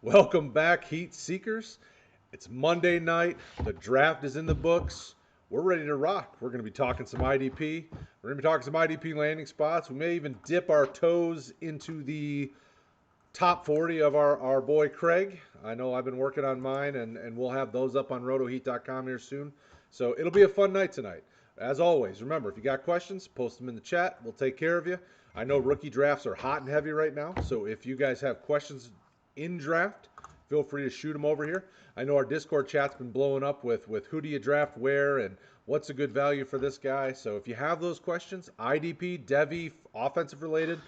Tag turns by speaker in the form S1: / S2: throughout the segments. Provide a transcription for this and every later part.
S1: Welcome back, Heat Seekers. It's Monday night. The draft is in the books. We're ready to rock. We're going to be talking some IDP. We're going to be talking some IDP landing spots. We may even dip our toes into the top 40 of our boy Kraig. I know I've been working on mine, and we'll have those up on rotoheat.com here soon. So it'll be a fun night tonight. As always, remember, if you got questions, post them in the chat. We'll take care of you. I know rookie drafts are hot and heavy right now, so if you guys have questions in draft, feel free to shoot them over here. I know our Discord chat's been blowing up with who do you draft where and what's a good value for this guy. So if you have those questions, IDP, Devy, offensive related,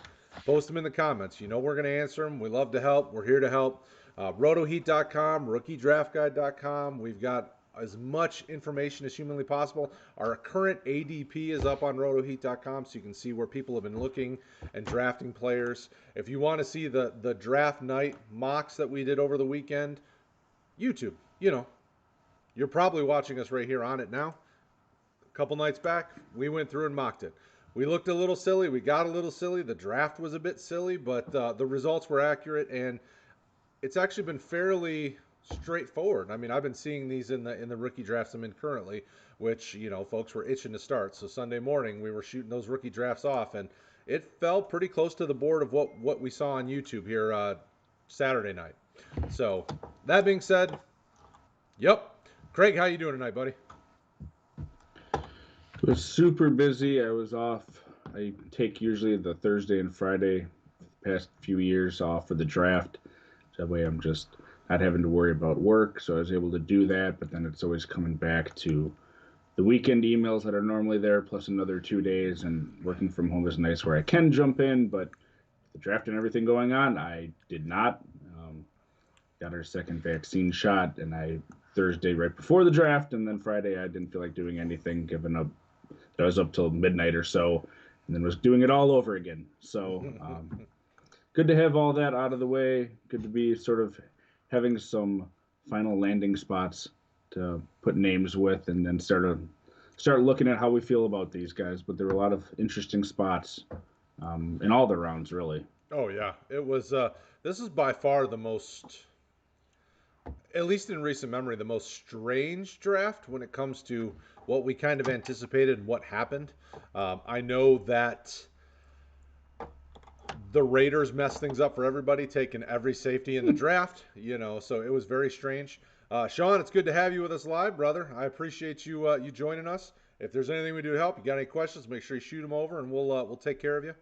S1: post them in the comments. You know we're going to answer them. We love to help. We're here to help. Rotoheat.com, rookiedraftguide.com. We've got as much information as humanly possible. Our current ADP is up on rotoheat.com, so you can see where people have been looking and drafting players. If you want to see the draft night mocks that we did over the weekend, YouTube, you're probably watching us right here on it now. A couple nights back, we went through and mocked it. We looked a little silly. We got a little silly. The draft was a bit silly, but the results were accurate, and it's actually been fairly straightforward. I mean, I've been seeing these in the rookie drafts I'm in currently, which folks were itching to start. So Sunday morning we were shooting those rookie drafts off, and it fell pretty close to the board of what we saw on YouTube here Saturday night. So that being said, yep, Kraig, how you doing tonight, buddy?
S2: It was super busy. I was off. I take usually the Thursday and Friday the past few years off for the draft. So that way I'm just not having to worry about work. So I was able to do that, but then it's always coming back to the weekend emails that are normally there, plus another 2 days, and working from home is nice where I can jump in, but the draft and everything going on, I did not. Got our second vaccine shot, and I Thursday right before the draft, and then Friday I didn't feel like doing anything, giving up. I was up till midnight or so, and then was doing it all over again. So good to have all that out of the way. Good to be sort of having some final landing spots to put names with, and then start looking at how we feel about these guys. But there were a lot of interesting spots in all the rounds, really.
S1: Oh yeah, it was. This is by far the most, at least in recent memory, the most strange draft when it comes to what we kind of anticipated and what happened. I know that the Raiders messed things up for everybody, taking every safety in the draft, so it was very strange. Sean, it's good to have you with us live, brother. I appreciate you joining us. If there's anything we do to help, you got any questions, make sure you shoot them over, and we'll take care of you.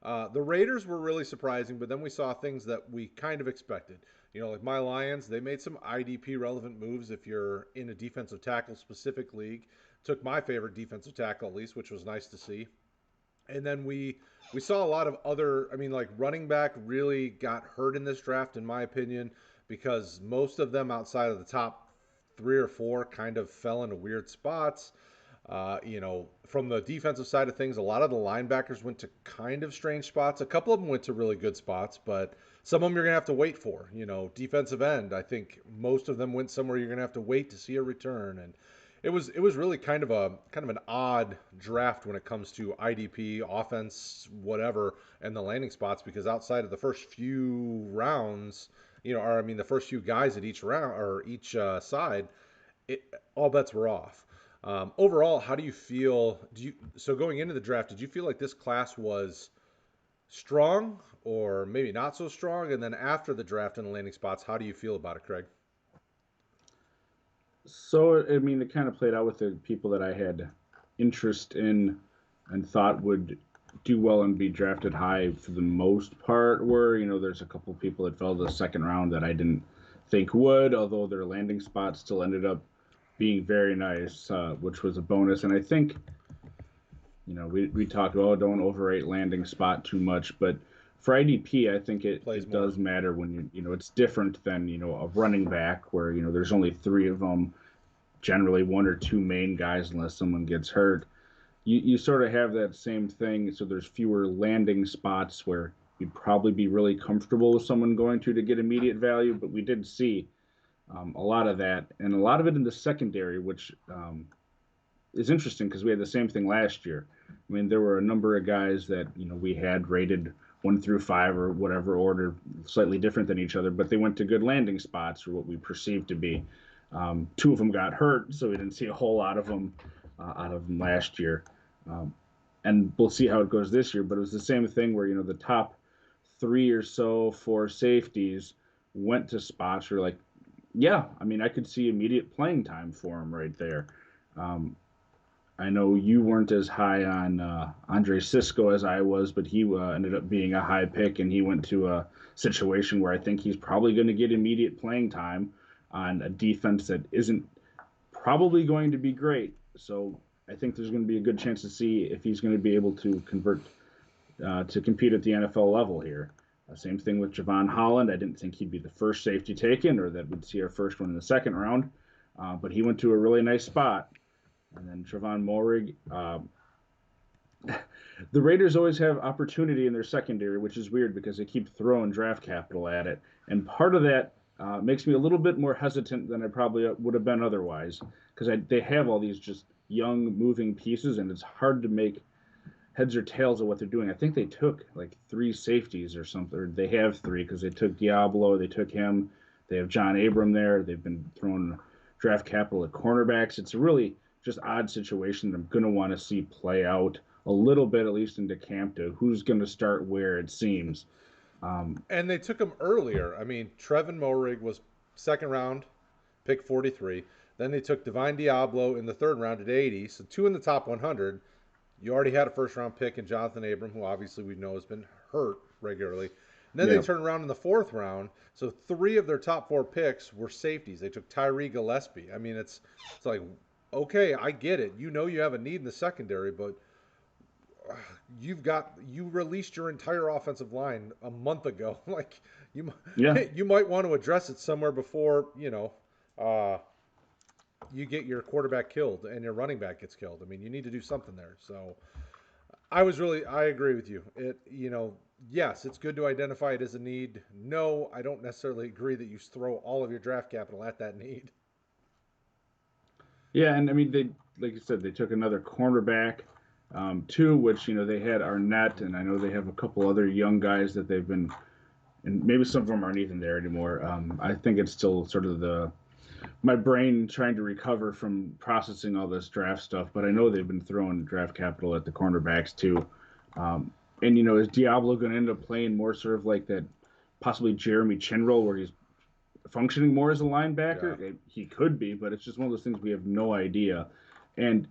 S1: The Raiders were really surprising, but then we saw things that we kind of expected. Like my Lions, they made some IDP relevant moves if you're in a defensive tackle specific league. Took my favorite defensive tackle at least, which was nice to see. And then we saw a lot of other, I mean, like running back really got hurt in this draft, in my opinion, because most of them outside of the top three or four kind of fell into weird spots. From the defensive side of things, a lot of the linebackers went to kind of strange spots. A couple of them went to really good spots, but some of them you're going to have to wait for. Defensive end, I think most of them went somewhere you're going to have to wait to see a return. And it was really kind of an odd draft when it comes to IDP, offense, whatever, and the landing spots, because outside of the first few rounds, or I mean the first few guys at each round or each side, all bets were off. Overall, how do you feel? So going into the draft, did you feel like this class was strong or maybe not so strong? And then after the draft and the landing spots, how do you feel about it, Kraig?
S2: So, I mean, it kind of played out with the people that I had interest in and thought would do well and be drafted high for the most part. Were, there's a couple people that fell to the second round that I didn't think would, although their landing spot still ended up being very nice, which was a bonus. And I think, we talked about, oh, don't overrate landing spot too much, but for IDP, I think it does matter when it's different than, a running back where, there's only three of them, generally one or two main guys unless someone gets hurt. You sort of have that same thing. So there's fewer landing spots where you'd probably be really comfortable with someone going to get immediate value, but we did see a lot of that, and a lot of it in the secondary, which is interesting because we had the same thing last year. I mean, there were a number of guys that we had rated 1 through 5 or whatever order, slightly different than each other, but they went to good landing spots, or what we perceived to be. 2 of them got hurt, so we didn't see a whole lot of them last year. And we'll see how it goes this year, but it was the same thing where, the top 3 or so 4 safeties went to spots where, like, yeah, I mean, I could see immediate playing time for him right there. I know you weren't as high on Andre Cisco as I was, but he ended up being a high pick, and he went to a situation where I think he's probably going to get immediate playing time on a defense that isn't probably going to be great. So I think there's going to be a good chance to see if he's going to be able to convert to compete at the NFL level here. Same thing with Javon Holland. I didn't think he'd be the first safety taken, or that we'd see our first one in the second round, but he went to a really nice spot. And then Trevon Moehrig. The Raiders always have opportunity in their secondary, which is weird because they keep throwing draft capital at it. And part of that makes me a little bit more hesitant than I probably would have been otherwise, because they have all these just young, moving pieces, and it's hard to make heads or tails of what they're doing. I think they took like 3 safeties or something. Or they have 3 because they took Diablo, they took him. They have John Abram there. They've been throwing draft capital at cornerbacks. It's a really just odd situation that I'm going to want to see play out a little bit, at least into camp, to who's going to start where, it seems.
S1: And they took him earlier. I mean, Trevon Moehrig was second round, pick 43. Then they took Divine Diablo in the third round at 80. So 2 in the top 100. You already had a first round pick in Jonathan Abram, who obviously we know has been hurt regularly. And then they turned around in the 4th round. So 3 of their top 4 picks were safeties. They took Tyree Gillespie. I mean, it's like, okay, I get it. You know you have a need in the secondary, but you released your entire offensive line a month ago. Like you might want to address it somewhere before you get your quarterback killed and your running back gets killed. I mean, you need to do something there. So I agree with you. Yes, it's good to identify it as a need. No, I don't necessarily agree that you throw all of your draft capital at that need.
S2: Yeah, and I mean, they, like you said, they took another cornerback, too, which, they had Arnett, and I know they have a couple other young guys that they've been, and maybe some of them aren't even there anymore. I think it's still sort of my brain trying to recover from processing all this draft stuff, but I know they've been throwing draft capital at the cornerbacks, too. And, is Diablo going to end up playing more sort of like that, possibly Jeremy Chin role, where he's functioning more as a linebacker? Yeah. He could be, but it's just one of those things we have no idea. And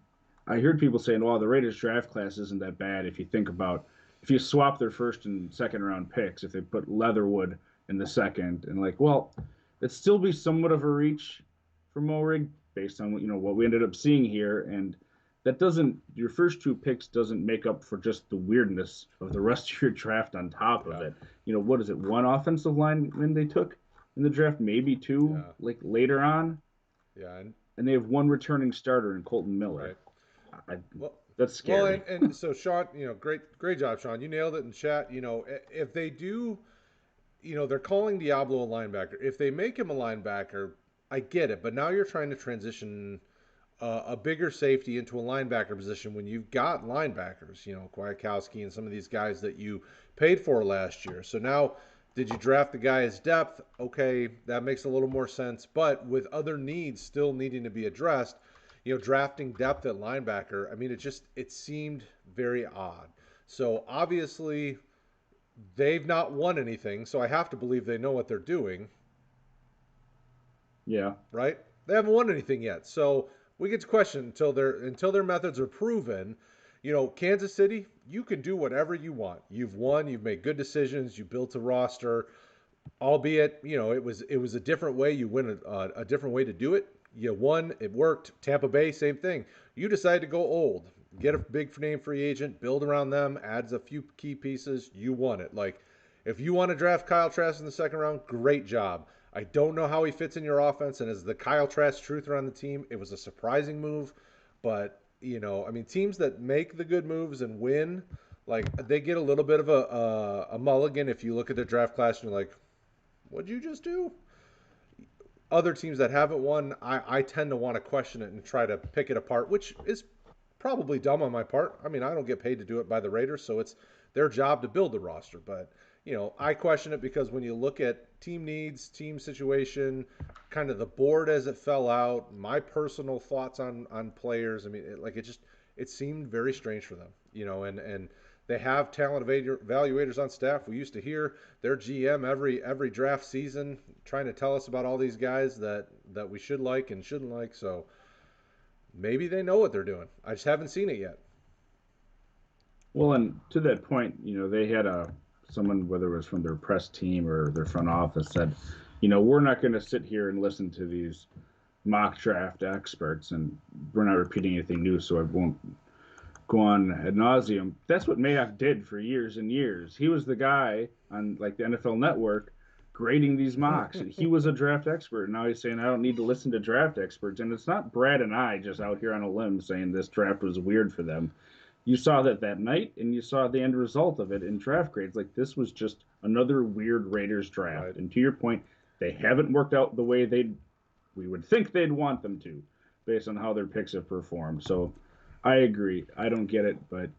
S2: I heard people saying, well, the Raiders draft class isn't that bad if you swap their first and second round picks, if they put Leatherwood in the second, and like, well, it'd still be somewhat of a reach for Moehrig based on what we ended up seeing here. And that your first 2 picks doesn't make up for just the weirdness of the rest of your draft on top of it. What is it? 1 offensive lineman they took in the draft, maybe 2, like later on.
S1: Yeah,
S2: and they have 1 returning starter in Colton Miller. Right. That's scary.
S1: Well, and so Sean, great job, Sean. You nailed it in chat. If they do, they're calling Diablo a linebacker. If they make him a linebacker, I get it. But now you're trying to transition a bigger safety into a linebacker position when you've got linebackers, Kwiatkowski and some of these guys that you paid for last year. So now, did you draft the guy as depth? Okay, that makes a little more sense. But with other needs still needing to be addressed, drafting depth at linebacker, I mean, it seemed very odd. So obviously, they've not won anything, so I have to believe they know what they're doing.
S2: Yeah.
S1: Right? They haven't won anything yet. So we get to question until their methods are proven. Kansas City, you can do whatever you want. You've won. You've made good decisions. You built a roster, albeit it was a different way. You went a different way to do it. You won. It worked. Tampa Bay, same thing. You decided to go old, get a big name free agent, build around them, adds a few key pieces. You won it. Like, if you want to draft Kyle Trask in the second round, great job. I don't know how he fits in your offense, and as the Kyle Trask truther on the team, it was a surprising move, but. Teams that make the good moves and win, like, they get a little bit of a mulligan if you look at their draft class and you're like, what'd you just do? Other teams that haven't won, I tend to want to question it and try to pick it apart, which is probably dumb on my part. I mean, I don't get paid to do it by the Raiders, so it's their job to build the roster. But I question it because when you look at team needs, team situation, kind of the board as it fell out, my personal thoughts on players. I mean, it seemed very strange for them, and they have talent evaluators on staff. We used to hear their GM every draft season trying to tell us about all these guys that we should like and shouldn't like. So maybe they know what they're doing. I just haven't seen it yet.
S2: Well, and to that point, they had someone, whether it was from their press team or their front office, said, we're not going to sit here and listen to these mock draft experts, and we're not repeating anything new, so I won't go on ad nauseum. That's what Mayock did for years and years. He was the guy on like the NFL Network grading these mocks. He was a draft expert. And now he's saying I don't need to listen to draft experts. And it's not Brad and I just out here on a limb saying this draft was weird for them. You saw that night, and you saw the end result of it in draft grades. Like, this was just another weird Raiders draft. Right. And to your point, they haven't worked out the way we would think they'd want them to, based on how their picks have performed. So I agree. I don't get it, but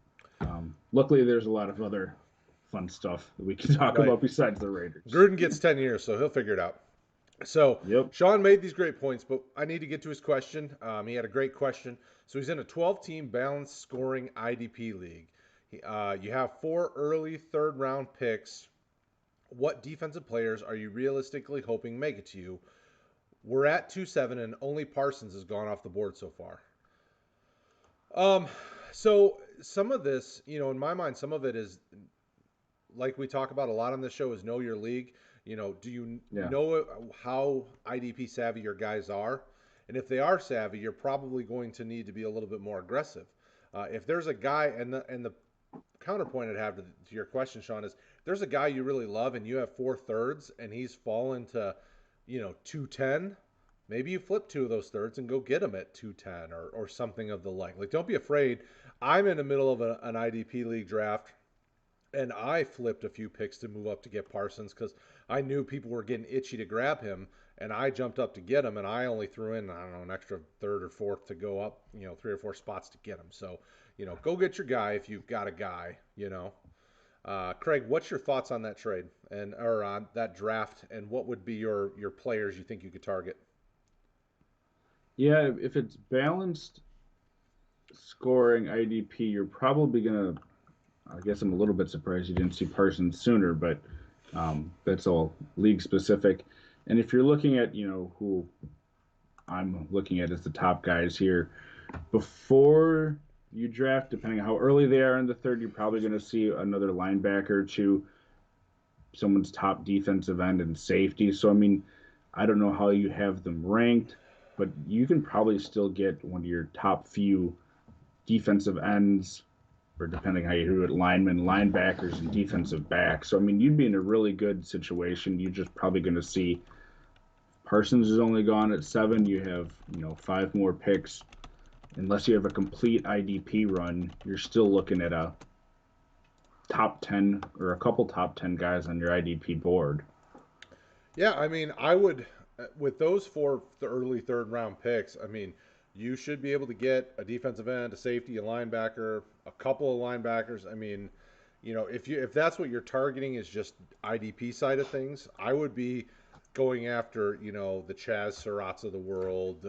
S2: luckily there's a lot of other fun stuff that we can talk about besides the Raiders.
S1: Gruden gets 10 years, so he'll figure it out. So Sean made these great points, but I need to get to his question. He had a great question. So he's in a 12-team balanced scoring IDP league. You have 4 early third-round picks. What defensive players are you realistically hoping make it to you? We're at 2-7, and only Parsons has gone off the board so far. So some of this, in my mind, some of it is, like we talk about a lot on this show, is know your league. Do you know how IDP savvy your guys are? And if they are savvy, you're probably going to need to be a little bit more aggressive. If there's a guy, and the counterpoint I'd have to your question, Sean, is there's a guy you really love and you have 4 thirds and he's fallen to, 210, maybe you flip 2 of those thirds and go get him at 210 or something of the like. Like, don't be afraid. I'm in the middle of an IDP league draft, and I flipped a few picks to move up to get Parsons because I knew people were getting itchy to grab him, and I jumped up to get him, and I only threw in, an extra third or fourth to go up, 3 or 4 spots to get him. So, go get your guy if you've got a guy, Kraig, what's your thoughts on that trade or on that draft, and what would be your players you think you could target?
S2: Yeah, if it's balanced scoring IDP, you're probably going to, I guess I'm a little bit surprised you didn't see Parsons sooner, but that's all league specific. And if you're looking at, who I'm looking at as the top guys here, before you draft, depending on how early they are in the third, you're probably going to see another linebacker to someone's top defensive end and safety. So, I mean, I don't know how you have them ranked, but you can probably still get one of your top few defensive ends, or depending how you do it, linemen, linebackers, and defensive backs. So, I mean, you'd be in a really good situation. You're just probably going to see Parsons is only gone at 7. You have, 5 more picks. Unless you have a complete IDP run, you're still looking at a top 10 or a couple top 10 guys on your IDP board.
S1: Yeah, I mean, I would, with those 4 early third-round picks, I mean, you should be able to get a defensive end, a safety, a linebacker, a couple of linebackers. I mean, if that's what you're targeting is just IDP side of things, I would be going after, the Chasserrats of the world.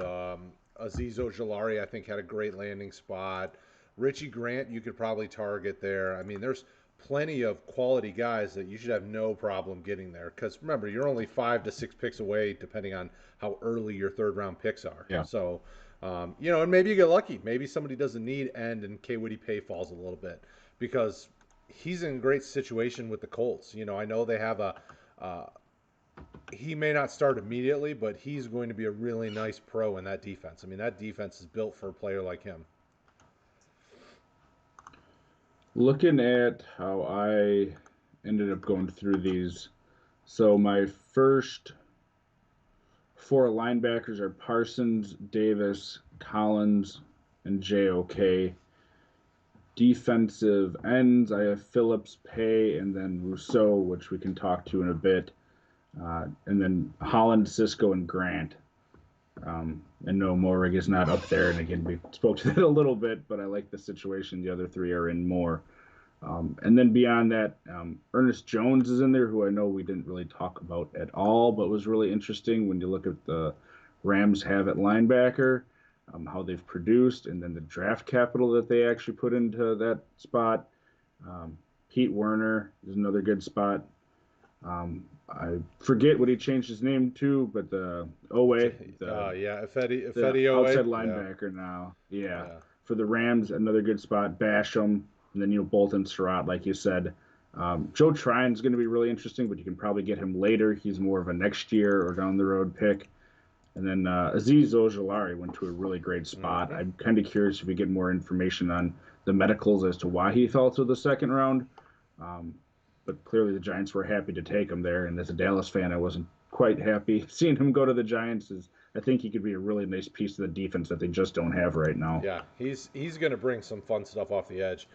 S1: Azeez Ojulari, I think, had a great landing spot. Richie Grant, you could probably target there. I mean, there's plenty of quality guys that you should have no problem getting there. Because remember, you're only 5 to 6 picks away, depending on how early your third-round picks are.
S2: Yeah.
S1: So, and maybe you get lucky. Maybe somebody doesn't need end and Kwity Paye falls a little bit because he's in a great situation with the Colts. I know they have he may not start immediately, but he's going to be a really nice pro in that defense. I mean, that defense is built for a player like him.
S2: Looking at how I ended up going through these, so my first 4 linebackers are Parsons, Davis, Collins, and JOK. Defensive ends, I have Phillips, Paye, and then Rousseau, which we can talk to in a bit. And then Holland, Cisco, and Grant. And no, Morig is not up there. And again, we spoke to that a little bit, but I like the situation the other 3 are in more. And then beyond that, Ernest Jones is in there, who I know we didn't really talk about at all, but was really interesting when you look at the Rams have at linebacker, how they've produced, and then the draft capital that they actually put into that spot. Um, Pete Werner is another good spot. I forget what he changed his name to, but the Owe,
S1: Yeah,
S2: the
S1: Ifedi Owe.
S2: outside
S1: Yeah,
S2: linebacker now. Yeah.
S1: yeah.
S2: For the Rams, another good spot. Basham, and then, Bolton, Surratt, like you said. Joe Tryon's going to be really interesting, but you can probably get him later. He's more of a next year or down the road pick. And then Aziz Ojolari went to a really great spot.
S1: Mm-hmm.
S2: I'm kind of curious if we get more information on the medicals as to why he fell to the second round. Um, but clearly the Giants were happy to take him there. And as a Dallas fan, I wasn't quite happy seeing him go to the Giants. As I think he could be a really nice piece of the defense that they just don't have right now.
S1: Yeah, he's going to bring some fun stuff off the edge.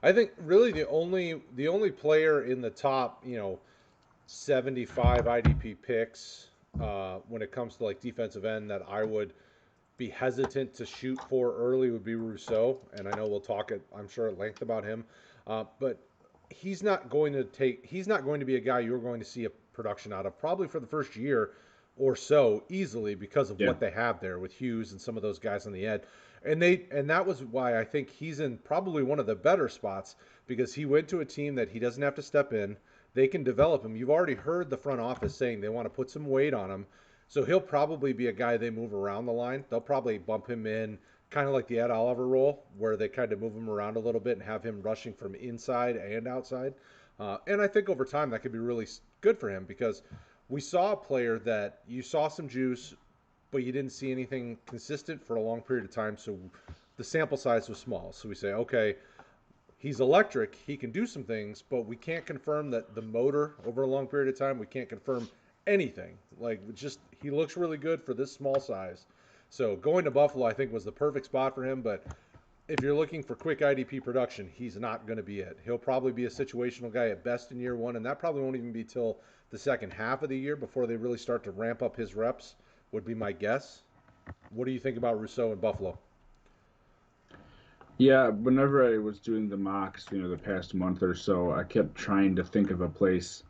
S1: I think really the only player in the top 75 IDP picks when it comes to like defensive end that I would be hesitant to shoot for early would be Rousseau, and I know we'll talk I'm sure at length about him, but he's not going to be a guy you're going to see a production out of probably for the first year or so easily because of
S2: Yeah.
S1: what they have there with Hughes and some of those guys on the edge. And that was why I think he's in probably one of the better spots because he went to a team that he doesn't have to step in. They can develop him. You've already heard the front office saying they want to put some weight on him. So he'll probably be a guy they move around the line. They'll probably bump him in kind of like the Ed Oliver role, where they kind of move him around a little bit and have him rushing from inside and outside. And I think over time that could be really good for him because we saw a player that you saw some juice, but you didn't see anything consistent for a long period of time. So the sample size was small. So we say, okay, he's electric. He can do some things, but we can't confirm that the motor over a long period of time. We can't confirm anything. Like just he looks really good for this small size. So going to Buffalo, I think was the perfect spot for him. But if you're looking for quick IDP production, he's not going to be it. He'll probably be a situational guy at best in year one, and that probably won't even be till the second half of the year before they really start to ramp up his reps. Would be my guess. What do you think about Rousseau in Buffalo?
S2: Yeah, whenever I was doing the mocks, the past month or so, I kept trying to think of a place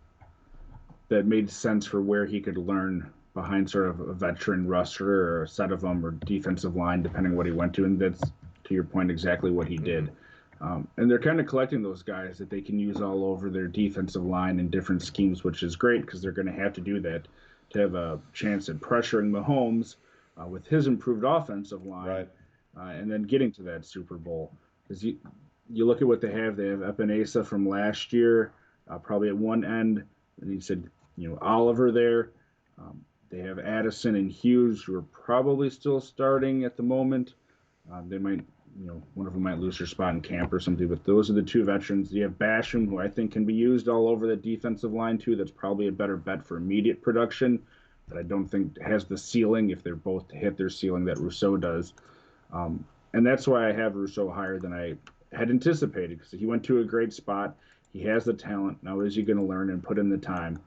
S2: that made sense for where he could learn behind sort of a veteran rusher or a set of them or defensive line, depending what he went to. And that's, to your point, exactly what he
S1: Mm-hmm.
S2: did. And they're kind of collecting those guys that they can use all over their defensive line in different schemes, which is great because they're going to have to do that to have a chance at pressuring Mahomes with his improved offensive line
S1: Right.
S2: and then getting to that Super Bowl. Because you look at what they have Epinesa from last year, probably at one end, and you said, Oliver there. They have Addison and Hughes, who are probably still starting at the moment. They might, one of them might lose their spot in camp or something, but those are the two veterans. You have Basham, who I think can be used all over the defensive line, too. That's probably a better bet for immediate production that I don't think has the ceiling, if they're both to hit their ceiling, that Rousseau does. And that's why I have Rousseau higher than I had anticipated, because he went to a great spot. He has the talent. Now, is he going to learn and put in the time?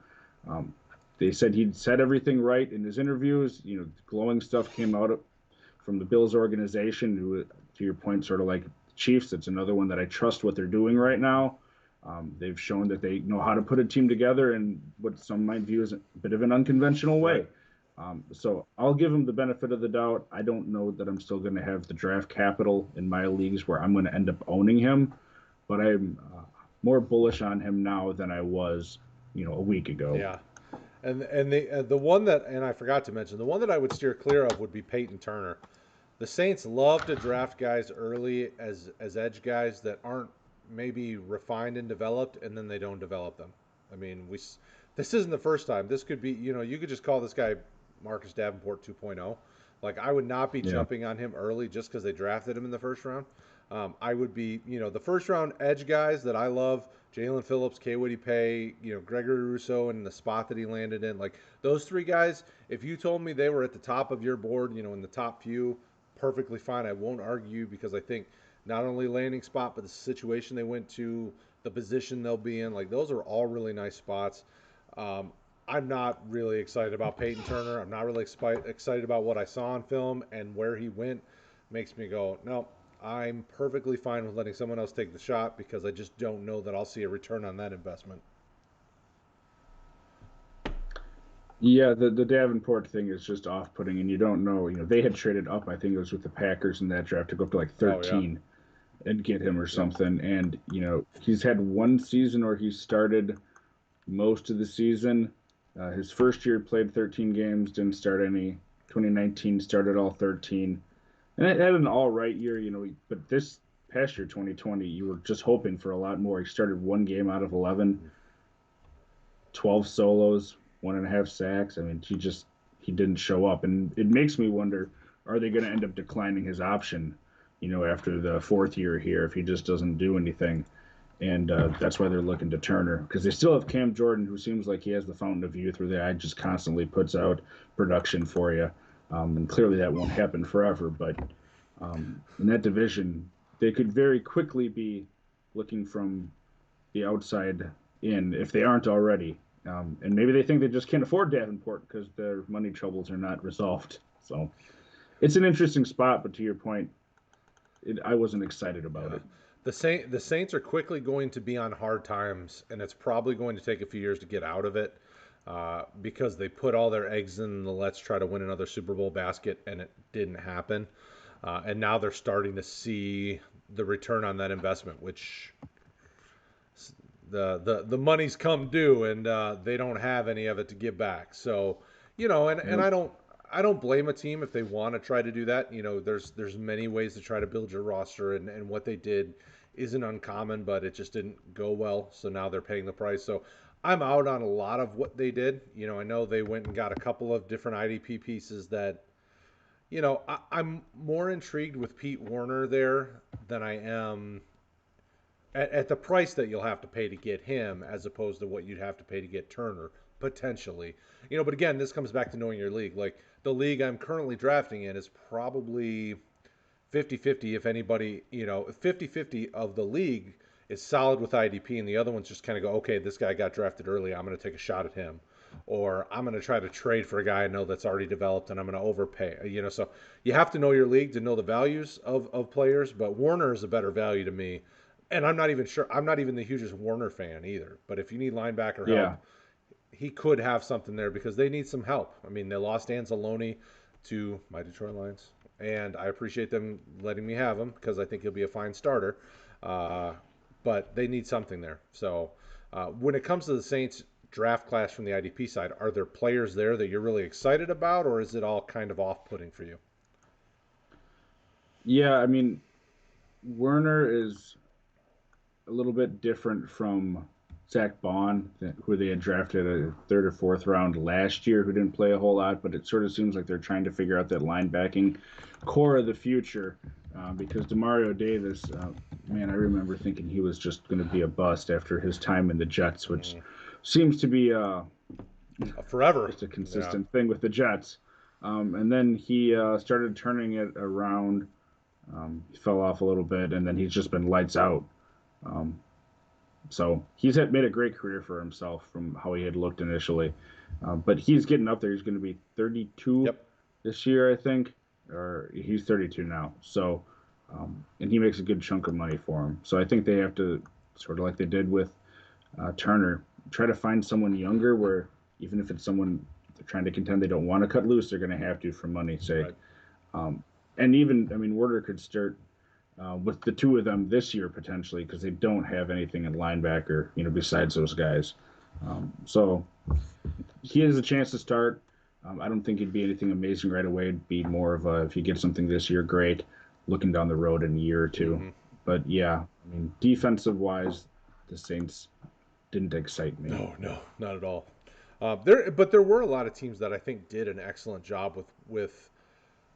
S2: Um, they said he'd said everything right in his interviews. Glowing stuff came out from the Bills organization, who, to your point, sort of like the Chiefs. It's another one that I trust what they're doing right now. They've shown that they know how to put a team together in what some might view as a bit of an unconventional way.
S1: Right.
S2: So I'll give him the benefit of the doubt. I don't know that I'm still going to have the draft capital in my leagues where I'm going to end up owning him, but I'm more bullish on him now than I was, a week ago.
S1: Yeah. And the one that and I forgot to mention the one that I would steer clear of would be Peyton Turner. The Saints love to draft guys early as edge guys that aren't maybe refined and developed, and then they don't develop them. I mean, this isn't the first time. This could be you could just call this guy Marcus Davenport 2.0. Like I would not be
S2: Yeah.
S1: jumping on him early just because they drafted him in the first round. I would be, the first round edge guys that I love, Jalen Phillips, K. Woody Pay, Gregory Rousseau, and the spot that he landed in. Like those three guys, if you told me they were at the top of your board, in the top few, perfectly fine. I won't argue because I think not only landing spot, but the situation they went to, the position they'll be in, like those are all really nice spots. Um, I'm not really excited about Peyton Turner. I'm not really excited about what I saw on film and where he went. Makes me go, no, I'm perfectly fine with letting someone else take the shot because I just don't know that I'll see a return on that investment.
S2: Yeah, the Davenport thing is just off-putting, and you don't know. They had traded up. I think it was with the Packers in that draft to go up to like
S1: Oh yeah,
S2: 13 and get him or
S1: yep.
S2: something. And he's had one season where he started most of the season. His first year played 13 games, didn't start any. 2019 started all 13, and it had an all right year, But this past year, 2020, you were just hoping for a lot more. He started one game out of 11, 12 solos, 1.5 sacks. I mean, he didn't show up, and it makes me wonder: are they going to end up declining his option? After the fourth year here, if he just doesn't do anything, and that's why they're looking to Turner because they still have Cam Jordan, who seems like he has the fountain of youth, where the eye just constantly puts out production for you, and clearly that won't happen forever. But in that division, they could very quickly be looking from the outside in if they aren't already. And maybe they think they just can't afford Davenport because their money troubles are not resolved. So it's an interesting spot, but to your point, I wasn't excited about
S1: Yeah.
S2: it.
S1: The Saints are quickly going to be on hard times, and it's probably going to take a few years to get out of it because they put all their eggs in the let's try to win another Super Bowl basket, and it didn't happen. And now they're starting to see the return on that investment, which the money's come due, and they don't have any of it to give back. So, and
S2: Yep.
S1: I don't blame a team if they want to try to do that. There's many ways to try to build your roster, and what they did isn't uncommon, but it just didn't go well. So now they're paying the price. So I'm out on a lot of what they did. I know they went and got a couple of different IDP pieces that, I'm more intrigued with Pete Werner there than I am at the price that you'll have to pay to get him as opposed to what you'd have to pay to get Turner potentially. But again, this comes back to knowing your league. Like the league I'm currently drafting in is probably 50-50 if anybody, 50-50 of the league is solid with IDP and the other ones just kind of go, okay, this guy got drafted early, I'm going to take a shot at him. Or I'm going to try to trade for a guy I know that's already developed and I'm going to overpay. So you have to know your league to know the values of players, but Warner is a better value to me. And I'm not even sure, I'm not even the hugest Warner fan either. But if you need linebacker
S2: Yeah.
S1: help, he could have something there because they need some help. I mean, they lost Anzalone to my Detroit Lions, and I appreciate them letting me have him because I think he'll be a fine starter. Uh, but they need something there. So when it comes to the Saints draft class from the IDP side, are there players there that you're really excited about, or is it all kind of off-putting for you?
S2: Yeah, I mean, Werner is a little bit different from Zach Bond, who they had drafted a third or fourth round last year, who didn't play a whole lot, but it sort of seems like they're trying to figure out that linebacking core of the future. Because Demario Davis, man, I remember thinking he was just going to be a bust after his time in the Jets, which
S1: Mm,
S2: seems to be
S1: forever.
S2: just a
S1: Yeah.
S2: consistent thing with the Jets. And then he started turning it around. He fell off a little bit, and then he's just been lights out. Um, so made a great career for himself from how he had looked initially. But he's getting up there. He's going to be 32
S1: Yep.
S2: this year, I think, or he's 32 now. So, and he makes a good chunk of money for him. So I think they have to sort of like they did with Turner, try to find someone younger where even if it's someone they're trying to contend they don't want to cut loose, they're going to have to for money's sake.
S1: Right.
S2: Um, and even, I mean, Werder could start with the two of them this year potentially because they don't have anything in linebacker, besides those guys. So he has a chance to start. I don't think it'd be anything amazing right away. It'd be more of a if you get something this year, great. Looking down the road in a year or two,
S1: Hmm.
S2: but yeah, I mean, defensive wise, the Saints didn't excite me.
S1: No, no, not at all. But there were a lot of teams that I think did an excellent job with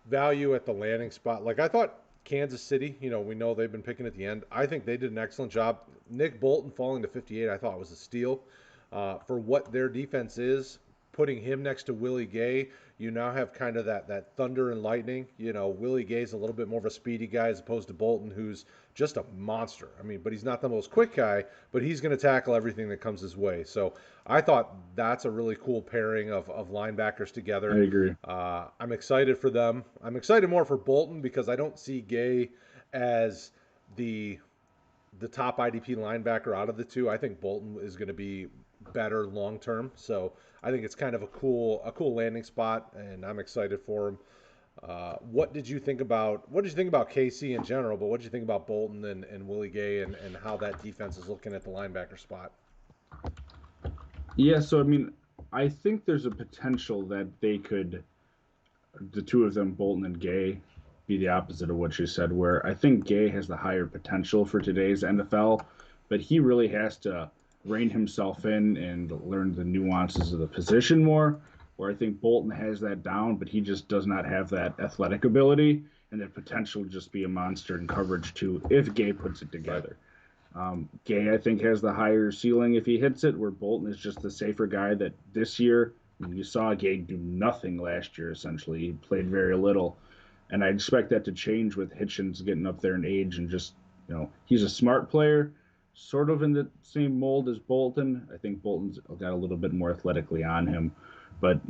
S1: value at the landing spot. Like I thought Kansas City, we know they've been picking at the end. I think they did an excellent job. Nick Bolton falling to 58, I thought was a steal for what their defense is. Putting him next to Willie Gay, you now have kind of that thunder and lightning. Willie Gay's a little bit more of a speedy guy as opposed to Bolton, who's just a monster. I mean, but he's not the most quick guy, but he's going to tackle everything that comes his way. So I thought that's a really cool pairing of linebackers
S2: I
S1: together.
S2: agree.
S1: I'm excited for them. I'm excited more for Bolton because I don't see Gay as the top IDP linebacker out of the two. I think Bolton is going to be better long term. So I think it's kind of a cool landing spot, and I'm excited for him. What did you think about KC in general? But what did you think about Bolton and Willie Gay and how that defense is looking at the linebacker spot?
S2: Yeah, so I mean, I think there's a potential that they could, the two of them, Bolton and Gay, be the opposite of what you said, where I think Gay has the higher potential for today's NFL, but he really has to rein himself in and learn the nuances of the position more. Where I think Bolton has that down, but he just does not have that athletic ability and the potential to just be a monster in coverage too if Gay puts it together. Gay, I think, has the higher ceiling if he hits it, where Bolton is just the safer guy that this year, I mean, you saw Gay do nothing last year, essentially. He played very little. And I expect that to change with Hitchens getting up there in age and just, he's a smart player, sort of in the same mold as Bolton. I think Bolton's got a little bit more athletically on him, but,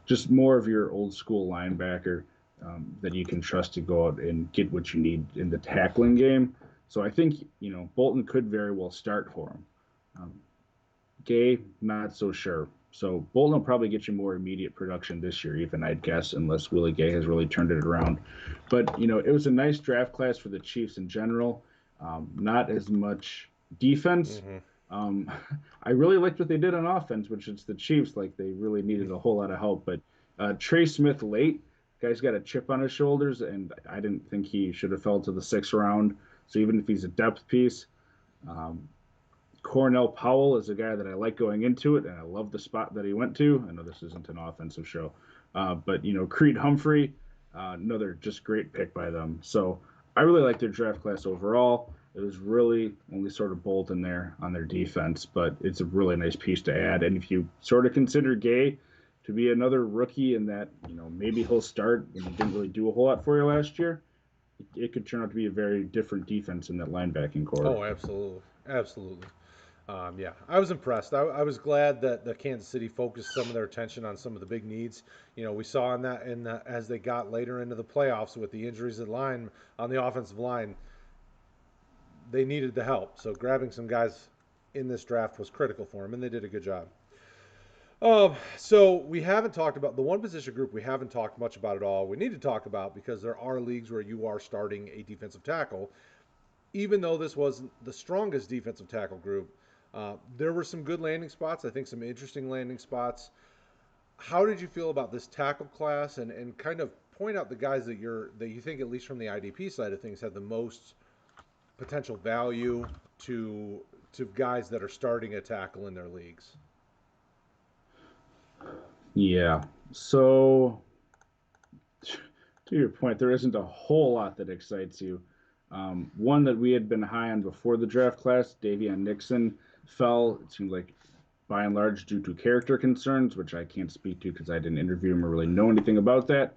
S2: just more of your old school linebacker that you can trust to go out and get what you need in the tackling game. So I think, Bolton could very well start for him. Gay, not so sure. So Bolton will probably get you more immediate production this year, even, I'd guess, unless Willie Gay has really turned it around. But, it was a nice draft class for the Chiefs in general. Not as much defense. Mm-hmm. I really liked what they did on offense, which is the Chiefs. Like, they really needed a whole lot of help. But Trey Smith late, guy's got a chip on his shoulders, and I didn't think he should have fell to the 6th round. So even if he's a depth piece, Cornell Powell is a guy that I like going into it, and I love the spot that he went to. I know this isn't an offensive show, but Creed Humphrey, another just great pick by them. So I really like their draft class overall. It was really only sort of Bolton there on their defense, but it's a really nice piece to add. And if you sort of consider Gay to be another rookie in that, maybe he'll start and he didn't really do a whole lot for you last year, it could turn out to be a very different defense in that linebacking core.
S1: Oh, absolutely. Absolutely. Yeah, I was impressed. I was glad that the Kansas City focused some of their attention on some of the big needs. We saw in that as they got later into the playoffs with the injuries on the offensive line, they needed the help. So grabbing some guys in this draft was critical for them, and they did a good job. So we haven't talked about the one position group we haven't talked much about at all. We need to talk about because there are leagues where you are starting a defensive tackle. Even though this wasn't the strongest defensive tackle group, there were some good landing spots. I think some interesting landing spots. How did you feel about this tackle class, and kind of point out the guys that you think, at least from the IDP side of things, have the most potential value to guys that are starting a tackle in their leagues?
S2: Yeah. So to your point, there isn't a whole lot that excites you. One that we had been high on before the draft class, Davion Nixon, fell, it seems like, by and large, due to character concerns, which I can't speak to because I didn't interview him or really know anything about that.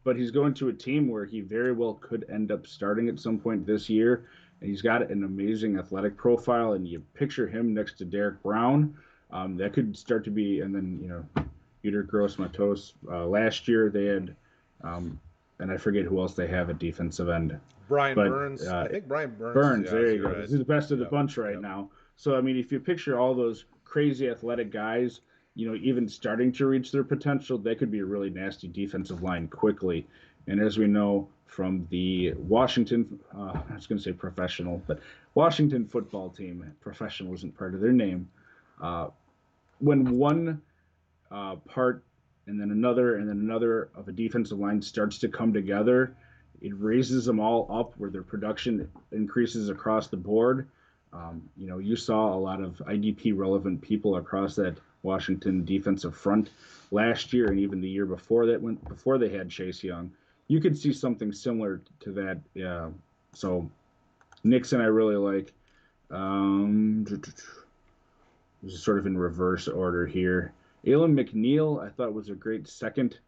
S2: But he's going to a team where he very well could end up starting at some point this year. And he's got an amazing athletic profile. And you picture him next to Derek Brown. That could start to be, and then, Peter Gross-Matos. Last year they had, and I forget who else they have at defensive end.
S1: Brian Burns. I think Brian Burns.
S2: Burns, there you go. He's the best of the bunch right now. So, I mean, if you picture all those crazy athletic guys, even starting to reach their potential, they could be a really nasty defensive line quickly. And as we know from the Washington, I was going to say professional, but Washington football team, professional isn't part of their name. When one part and then another of a defensive line starts to come together, it raises them all up where their production increases across the board. You saw a lot of IDP relevant people across that Washington defensive front last year and even the year before that, before they had Chase Young. You could see something similar to that. Yeah. So Nixon, I really like. This is sort of in reverse order here. Alan McNeil, I thought, was a great second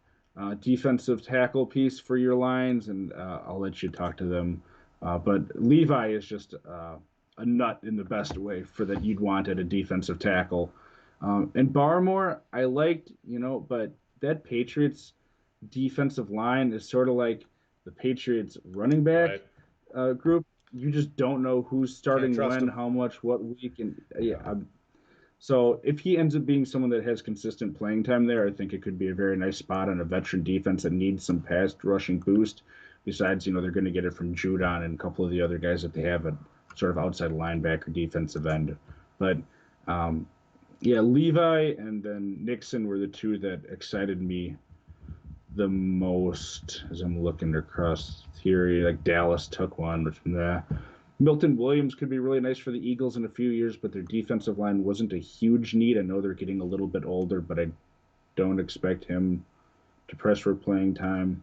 S2: defensive tackle piece for your lines, and I'll let you talk to them. But Levi is just a nut in the best way for that you'd want at a defensive tackle. And Barmore, I liked, but that Patriots defensive line is sort of like the Patriots running back. Right. group, you just don't know who's
S1: Can't
S2: starting
S1: trust
S2: when,
S1: him.
S2: how much, what week, and
S1: Yeah.
S2: so if he ends up being someone that has consistent playing time there, I think it could be a very nice spot on a veteran defense that needs some pass rushing boost. Besides, they're going to get it from Judon and a couple of the other guys that they have at sort of outside linebacker defensive end. But um, yeah, Levi and then Nixon were the two that excited me the most as I'm looking across here. Like Dallas took one, which Milton Williams could be really nice for the Eagles in a few years, but their defensive line wasn't a huge need. I know they're getting a little bit older, but I don't expect him to press for playing time.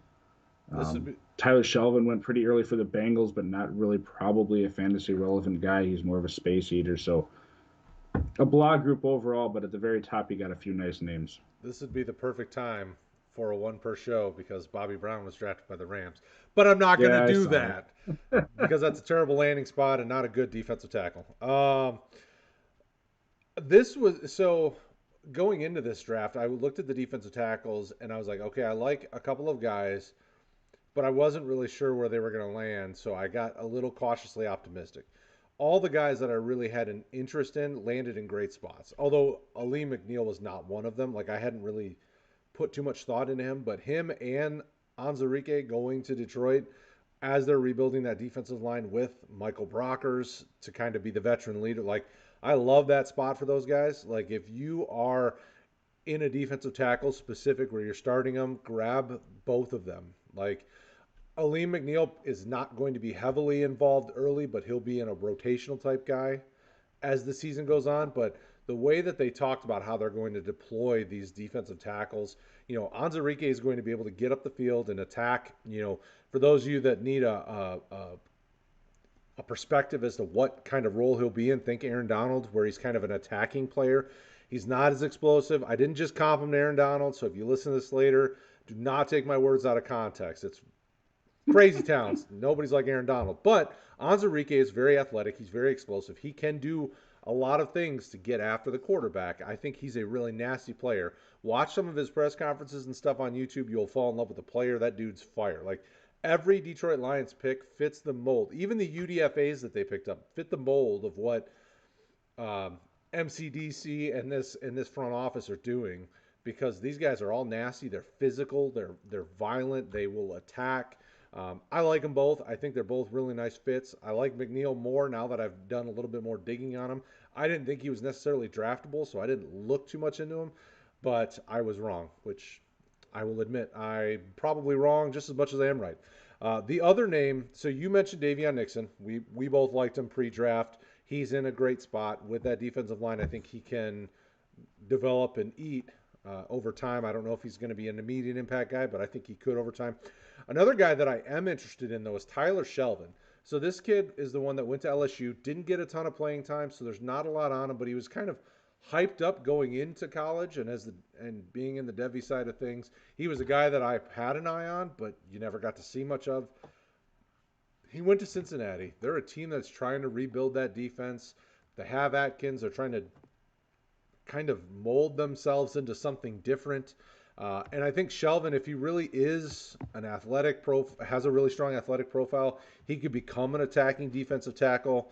S1: This would be
S2: Tyler Shelvin went pretty early for the Bengals, but not really probably a fantasy relevant guy. He's more of a space eater. So a blog group overall, but at the very top, you got a few nice names.
S1: this would be the perfect time for a one per show because Bobby Brown was drafted by the Rams. But I'm not going to
S2: Yeah, I
S1: do
S2: saw
S1: that because that's a terrible landing spot and not a good defensive tackle. This was so going into this draft, I looked at the defensive tackles and I was like, okay, I like a couple of guys, but I wasn't really sure where they were going to land, so I got a little cautiously optimistic. All the guys that I really had an interest in landed in great spots. Although Ali McNeil was not one of them. Like I hadn't really put too much thought into him, but him and Anzarike going to Detroit as they're rebuilding that defensive line with Michael Brockers to kind of be the veteran leader. Like I love that spot for those guys. Like if you are in a defensive tackle specific where you're starting them, grab both of them. Like Aleem McNeil is not going to be heavily involved early, but he'll be in a rotational type guy as the season goes on. But the way that they talked about how they're going to deploy these defensive tackles, Anzarike is going to be able to get up the field and attack. For those of you that need a perspective as to what kind of role he'll be in, think Aaron Donald, where he's kind of an attacking player. He's not as explosive. I didn't just compliment Aaron Donald, so if you listen to this later, do not take my words out of context. It's crazy talents. Nobody's like Aaron Donald. But Anzarike is very athletic. He's very explosive. He can do a lot of things to get after the quarterback. I think he's a really nasty player. Watch some of his press conferences and stuff on YouTube. You'll fall in love with the player. That dude's fire. Like every Detroit Lions pick fits the mold. Even the UDFAs that they picked up fit the mold of what MCDC and this front office are doing because these guys are all nasty. They're physical. They're violent. They will attack. I like them both. I think they're both really nice fits. I like McNeil more now that I've done a little bit more digging on him. I didn't think he was necessarily draftable, so I didn't look too much into him, but I was wrong, which I will admit I'm probably wrong just as much as I am right. The other name, so you mentioned Davion Nixon. We both liked him pre-draft. He's in a great spot with that defensive line. I think he can develop and eat over time. I don't know if he's going to be an immediate impact guy, but I think he could over time. Another guy that I am interested in, though, is Tyler Shelvin. So this kid is the one that went to LSU, didn't get a ton of playing time, so there's not a lot on him, but he was kind of hyped up going into college and being in the Devy side of things. He was a guy that I had an eye on, but you never got to see much of. He went to Cincinnati. They're a team that's trying to rebuild that defense. They have Atkins. They're trying to kind of mold themselves into something different. And I think Shelvin, if he really is an has a really strong athletic profile, he could become an attacking defensive tackle.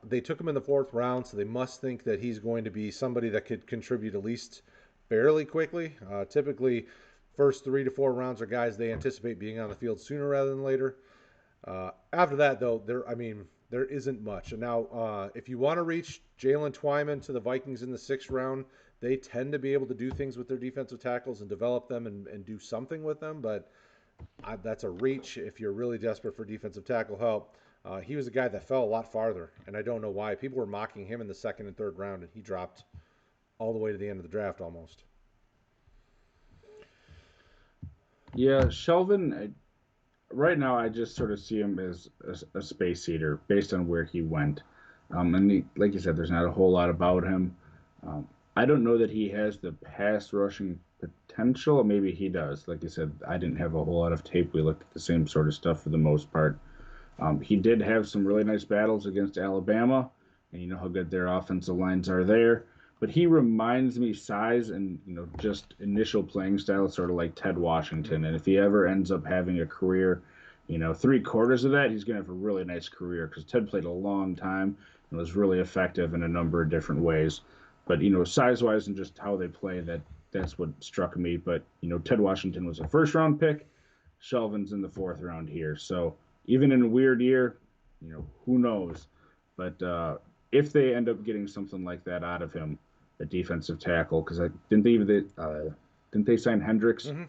S1: They took him in the fourth round, so they must think that he's going to be somebody that could contribute at least fairly quickly. Typically, first 3 to 4 rounds are guys they anticipate being on the field sooner rather than later. After that, though, there isn't much. And now, if you want to reach Jalen Twyman to the Vikings in the 6th round, they tend to be able to do things with their defensive tackles and develop them and do something with them. But that's a reach if you're really desperate for defensive tackle help. He was a guy that fell a lot farther, and I don't know why. People were mocking him in the 2nd and 3rd round, and he dropped all the way to the end of the draft almost.
S2: Yeah, Shelvin, right now I just sort of see him as a space eater based on where he went. And like you said, there's not a whole lot about him. Um, I don't know that he has the pass rushing potential. Maybe he does. Like you said, I didn't have a whole lot of tape. We looked at the same sort of stuff for the most part. He did have some really nice battles against Alabama, and you know how good their offensive lines are there. But he reminds me size and just initial playing style, sort of like Ted Washington. And if he ever ends up having a career 3/4 of that, he's going to have a really nice career because Ted played a long time and was really effective in a number of different ways. But, size-wise and just how they play, that's what struck me. But, Ted Washington was a first-round pick. Shelvin's in the 4th round here. So even in a weird year, who knows? But if they end up getting something like that out of him, a defensive tackle, because didn't they sign Hendricks?
S1: Mm-hmm.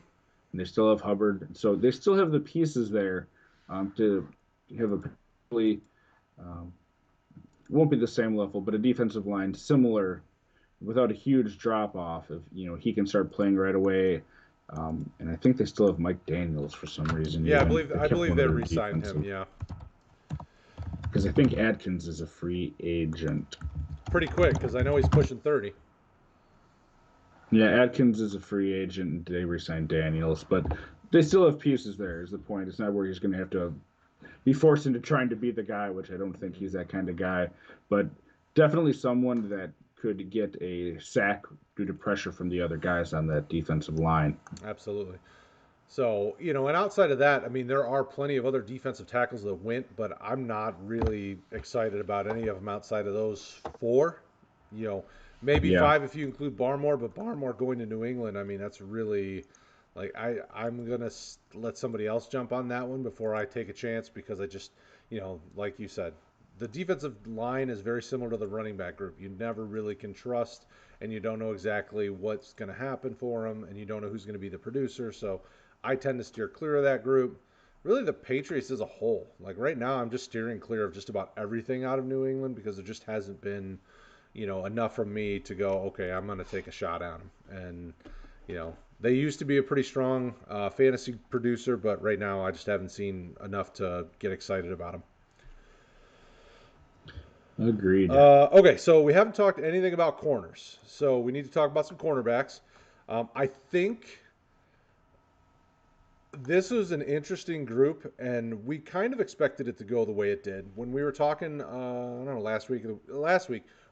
S2: And they still have Hubbard. So they still have the pieces there to have a probably won't be the same level, but a defensive line similar without a huge drop off. If he can start playing right away. And I think they still have Mike Daniels for some reason.
S1: Yeah, I believe they re-signed him. Yeah,
S2: because I think Adkins is a free agent.
S1: Pretty quick, because I know he's pushing 30.
S2: Yeah, Adkins is a free agent, and they re-signed Daniels, but they still have pieces there, is the point. It's not where he's going to have to be forced into trying to be the guy, which I don't think he's that kind of guy, but definitely someone that could get a sack due to pressure from the other guys on that defensive line.
S1: Absolutely. So, and outside of that, I mean, there are plenty of other defensive tackles that went, but I'm not really excited about any of them outside of those 4. Maybe 5 if you include Barmore, but Barmore going to New England, I mean, that's really, like, I'm going to let somebody else jump on that one before I take a chance because I just, like you said, the defensive line is very similar to the running back group. You never really can trust, and you don't know exactly what's going to happen for them, and you don't know who's going to be the producer, so I tend to steer clear of that group. Really, the Patriots as a whole. Like, right now, I'm just steering clear of just about everything out of New England because there just hasn't been enough from me to go, okay, I'm going to take a shot at them. And, they used to be a pretty strong fantasy producer, but right now I just haven't seen enough to get excited about them.
S2: Agreed.
S1: Okay, so we haven't talked anything about corners. So we need to talk about some cornerbacks. I think this was an interesting group, and we kind of expected it to go the way it did. When we were talking, I don't know, last week,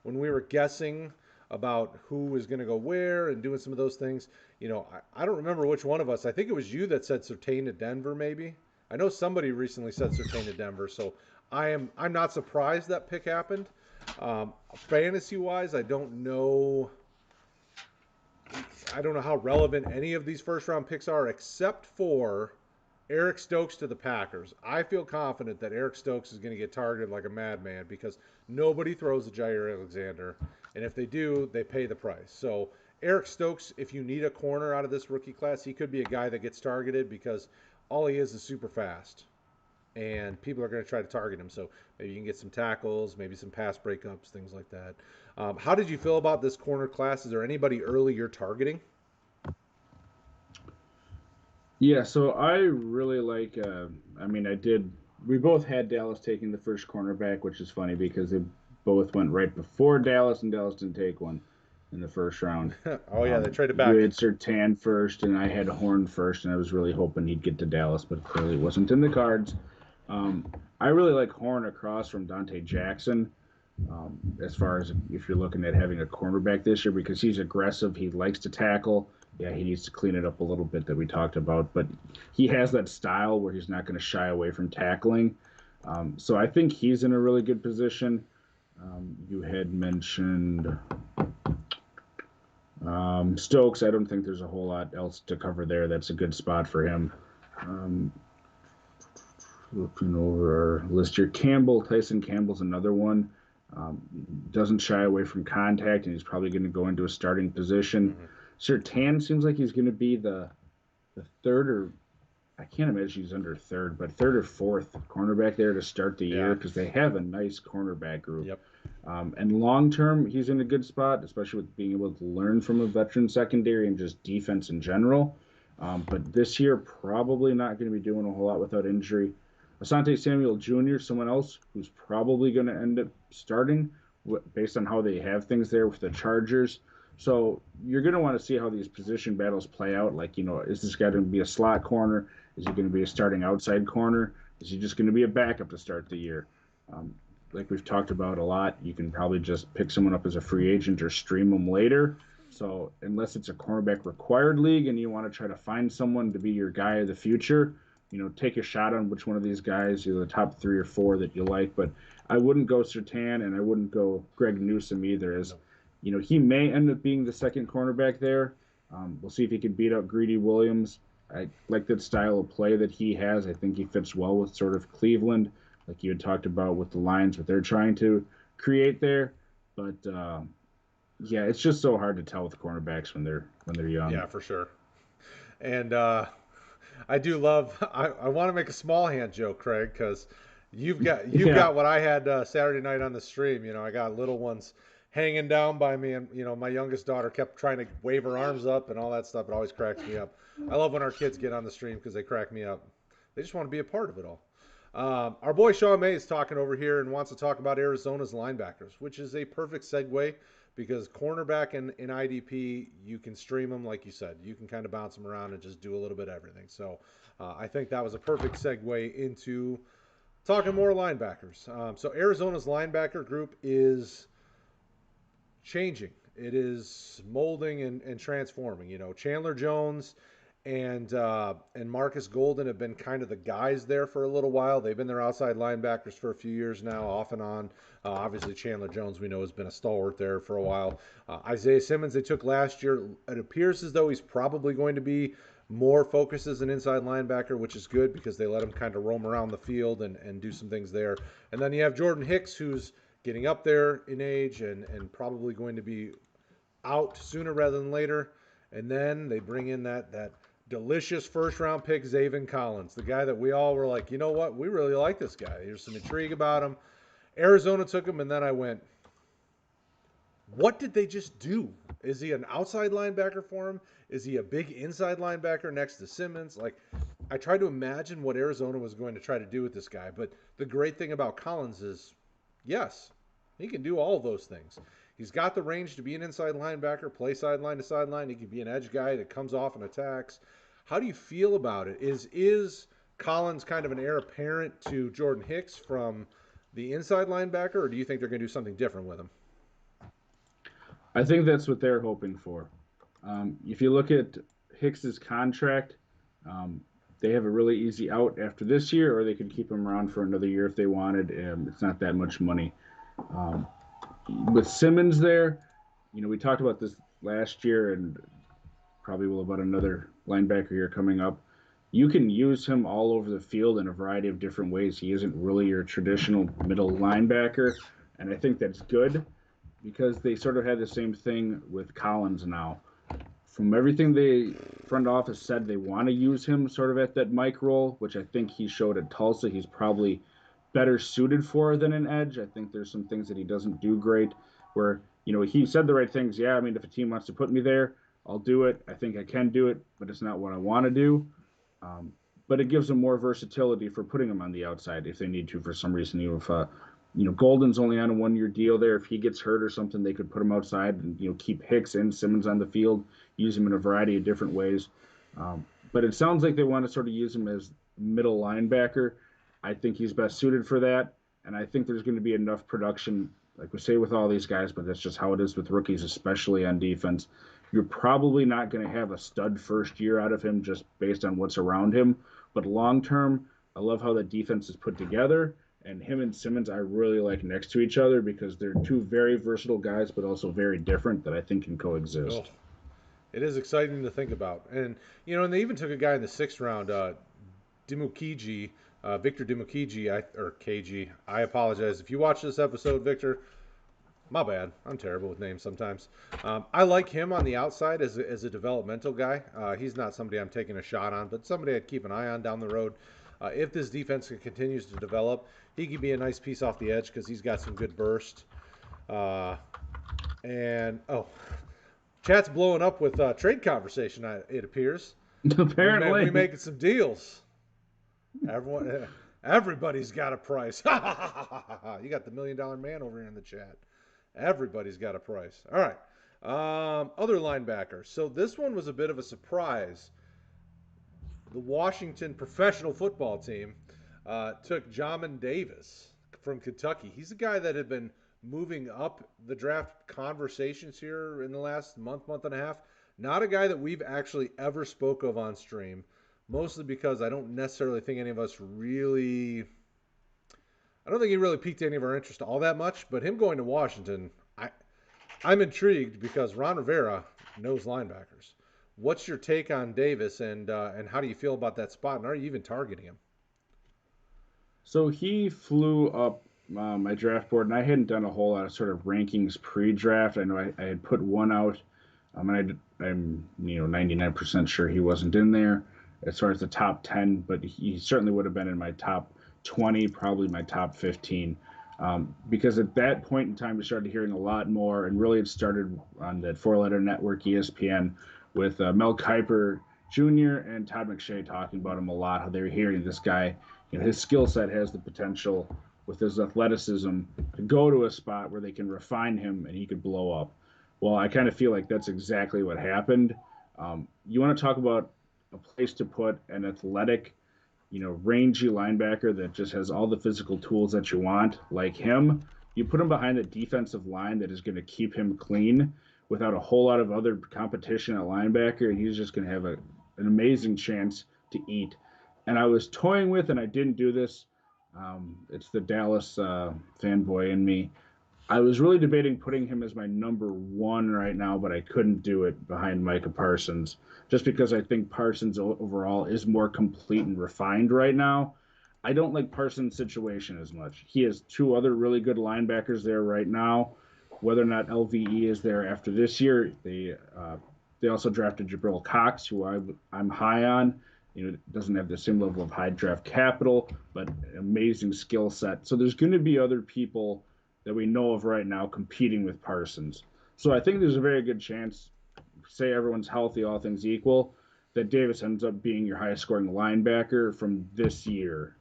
S1: when we were guessing about who was going to go where and doing some of those things, I don't remember which one of us. I think it was you that said Surtain to Denver, maybe. I know somebody recently said Surtain to Denver, so I'm not surprised that pick happened. Fantasy-wise, I don't know how relevant any of these first-round picks are, except for Eric Stokes to the Packers. I feel confident that Eric Stokes is going to get targeted like a madman because nobody throws to Jair Alexander, and if they do, they pay the price. So Eric Stokes, if you need a corner out of this rookie class, he could be a guy that gets targeted because all he is super fast, and people are going to try to target him. So maybe you can get some tackles, maybe some pass breakups, things like that. How did you feel about this corner class? Is there anybody early you're targeting?
S2: Yeah, so I really like, we both had Dallas taking the first cornerback, which is funny because they both went right before Dallas, and Dallas didn't take one in the first round.
S1: Oh, yeah, they traded back.
S2: You had Surtain first, and I had Horn first, and I was really hoping he'd get to Dallas, but clearly it wasn't in the cards. I really like Horn across from Dante Jackson. As far as if you're looking at having a cornerback this year, because he's aggressive, he likes to tackle. Yeah, he needs to clean it up a little bit that we talked about, but he has that style where he's not going to shy away from tackling. So I think he's in a really good position. You had mentioned Stokes. I don't think there's a whole lot else to cover there. That's a good spot for him. Looking over our list here, Tyson Campbell's another one. Doesn't shy away from contact, and he's probably going to go into a starting position. Mm-hmm. Surtain seems like he's going to be the third, or I can't imagine he's under third, but third or fourth cornerback there to start the year because they have a nice cornerback group.
S1: Yep.
S2: And long term, he's in a good spot, especially with being able to learn from a veteran secondary and just defense in general. But this year, probably not going to be doing a whole lot without injury. Asante Samuel Jr., someone else who's probably going to end up starting based on how they have things there with the Chargers. So you're going to want to see how these position battles play out. Like, is this guy going to be a slot corner? Is he going to be a starting outside corner? Is he just going to be a backup to start the year? Like we've talked about a lot, you can probably just pick someone up as a free agent or stream them later. So unless it's a cornerback required league and you want to try to find someone to be your guy of the future, take a shot on which one of these guys, the top 3 or 4 that you like. But I wouldn't go Sertan and I wouldn't go Greg Newsome either, as
S1: No.
S2: he may end up being the second cornerback there. We'll see if he can beat up Greedy Williams. I like that style of play that he has. I think he fits well with sort of Cleveland, like you had talked about with the Lions, what they're trying to create there. But yeah, it's just so hard to tell with cornerbacks when they're young.
S1: Yeah, for sure. And I do love. I want to make a small hand joke, Craig, because you've
S2: Yeah,
S1: got what I had Saturday night on the stream. I got little ones hanging down by me, and my youngest daughter kept trying to wave her arms up and all that stuff. It always cracks me up. I love when our kids get on the stream because they crack me up. They just want to be a part of it all. Our boy Sean May is talking over here and wants to talk about Arizona's linebackers, which is a perfect segue because cornerback in IDP, you can stream them, like you said. You can kind of bounce them around and just do a little bit of everything. So I think that was a perfect segue into talking more linebackers. So Arizona's linebacker group is changing. It is molding and transforming. Chandler Jones and Marcus Golden have been kind of the guys there for a little while. They've been their outside linebackers for a few years now, off and on. Obviously, Chandler Jones, we know, has been a stalwart there for a while. Isaiah Simmons, they took last year. It appears as though he's probably going to be more focused as an inside linebacker, which is good because they let him kind of roam around the field and do some things there. And then you have Jordan Hicks, who's getting up there in age and probably going to be out sooner rather than later. And then they bring in that delicious first round pick, Zavin Collins, the guy that we all were like, you know what, we really like this guy. There's some intrigue about him. Arizona took him, and then I went, what did they just do? Is he an outside linebacker for him? Is he a big inside linebacker next to Simmons? Like, I tried to imagine what Arizona was going to try to do with this guy. But the great thing about Collins is, yes, he can do all of those things. He's got the range to be an inside linebacker, play sideline to sideline. He can be an edge guy that comes off and attacks. How do you feel about it? Is Collins kind of an heir apparent to Jordan Hicks from the inside linebacker, or do you think they're going to do something different with him?
S2: I think that's what they're hoping for. If you look at Hicks's contract, um, they have a really easy out after this year, or they could keep him around for another year if they wanted. It's not that much money. Um, with Simmons there, we talked about this last year, and probably will about another linebacker here coming up. You can use him all over the field in a variety of different ways. He isn't really your traditional middle linebacker, and I think that's good because they sort of had the same thing with Collins now. From everything the front office said, they want to use him sort of at that Mike role, which I think he showed at Tulsa. He's probably better suited for than an edge. I think there's some things that he doesn't do great where, he said the right things. Yeah, I mean, if a team wants to put me there, I'll do it. I think I can do it, but it's not what I want to do. Um, but it gives them more versatility for putting them on the outside if they need to for some reason. If Golden's only on a 1 year deal there. If he gets hurt or something, they could put him outside and keep Hicks and Simmons on the field, use him in a variety of different ways. But it sounds like they want to sort of use him as middle linebacker. I think he's best suited for that, and I think there's going to be enough production, like we say with all these guys, but that's just how it is with rookies, especially on defense. You're probably not going to have a stud first year out of him just based on what's around him, but long term, I love how the defense is put together. And him and Simmons, I really like next to each other because they're two very versatile guys, but also very different that I think can
S1: Oh,
S2: coexist.
S1: it is exciting to think about. And they even took a guy in the sixth round, Dimukiji, Victor Dimukiji, or KG. I apologize. If you watch this episode, Victor, my bad. I'm terrible with names sometimes. I like him on the outside as a developmental guy. He's not somebody I'm taking a shot on, but somebody I'd keep an eye on down the road. If this defense continues to develop, he could be a nice piece off the edge because he's got some good burst. Uh, and, oh, chat's blowing up with trade conversation, it appears. We
S2: Apparently.
S1: making some deals. Everybody's got a price. You got the $1 million man over here in the chat. Everybody's got a price. All right. Other linebackers. So this one was a bit of a surprise. The Washington professional football team took Jamin Davis from Kentucky. He's a guy that had been moving up the draft conversations here in the last month and a half. Not a guy that we've actually ever spoke of on stream, mostly because I don't necessarily think any of us really. I don't think he really piqued any of our interest all that much. But him going to Washington, I'm intrigued because Ron Rivera knows linebackers. What's your take on Davis, and how do you feel about that spot? And are you even targeting him?
S2: So he flew up my draft board, and I hadn't done a whole lot of sort of rankings pre-draft. I know I had put one out, I'm 99% sure he wasn't in there as far as the top 10, but he certainly would have been in my top 20, probably my top 15. Because at that point in time, we started hearing a lot more, and really it started on that four-letter network, ESPN, with Mel Kiper Jr. and Todd McShay talking about him a lot. How they were hearing this guy, his skill set has the potential with his athleticism to go to a spot where they can refine him and he could blow up. Well, I kind of feel like that's exactly what happened. You want to talk about a place to put an athletic, rangy linebacker that just has all the physical tools that you want, like him. You put him behind a defensive line that is going to keep him clean without a whole lot of other competition at linebacker, and he's just going to have an amazing chance to eat. And I was toying with, and I didn't do this. It's the Dallas fanboy in me. I was really debating putting him as my number one right now, but I couldn't do it behind Micah Parsons, just because I think Parsons overall is more complete and refined right now. I don't like Parsons' situation as much. He has two other really good linebackers there right now. Whether or not LVE is there after this year, they also drafted Jabril Cox, who I'm high on. Doesn't have the same level of high draft capital, but an amazing skill set. So there's going to be other people that we know of right now competing with Parsons. So I think there's a very good chance, say everyone's healthy, all things equal, that Davis ends up being your highest scoring linebacker from this year,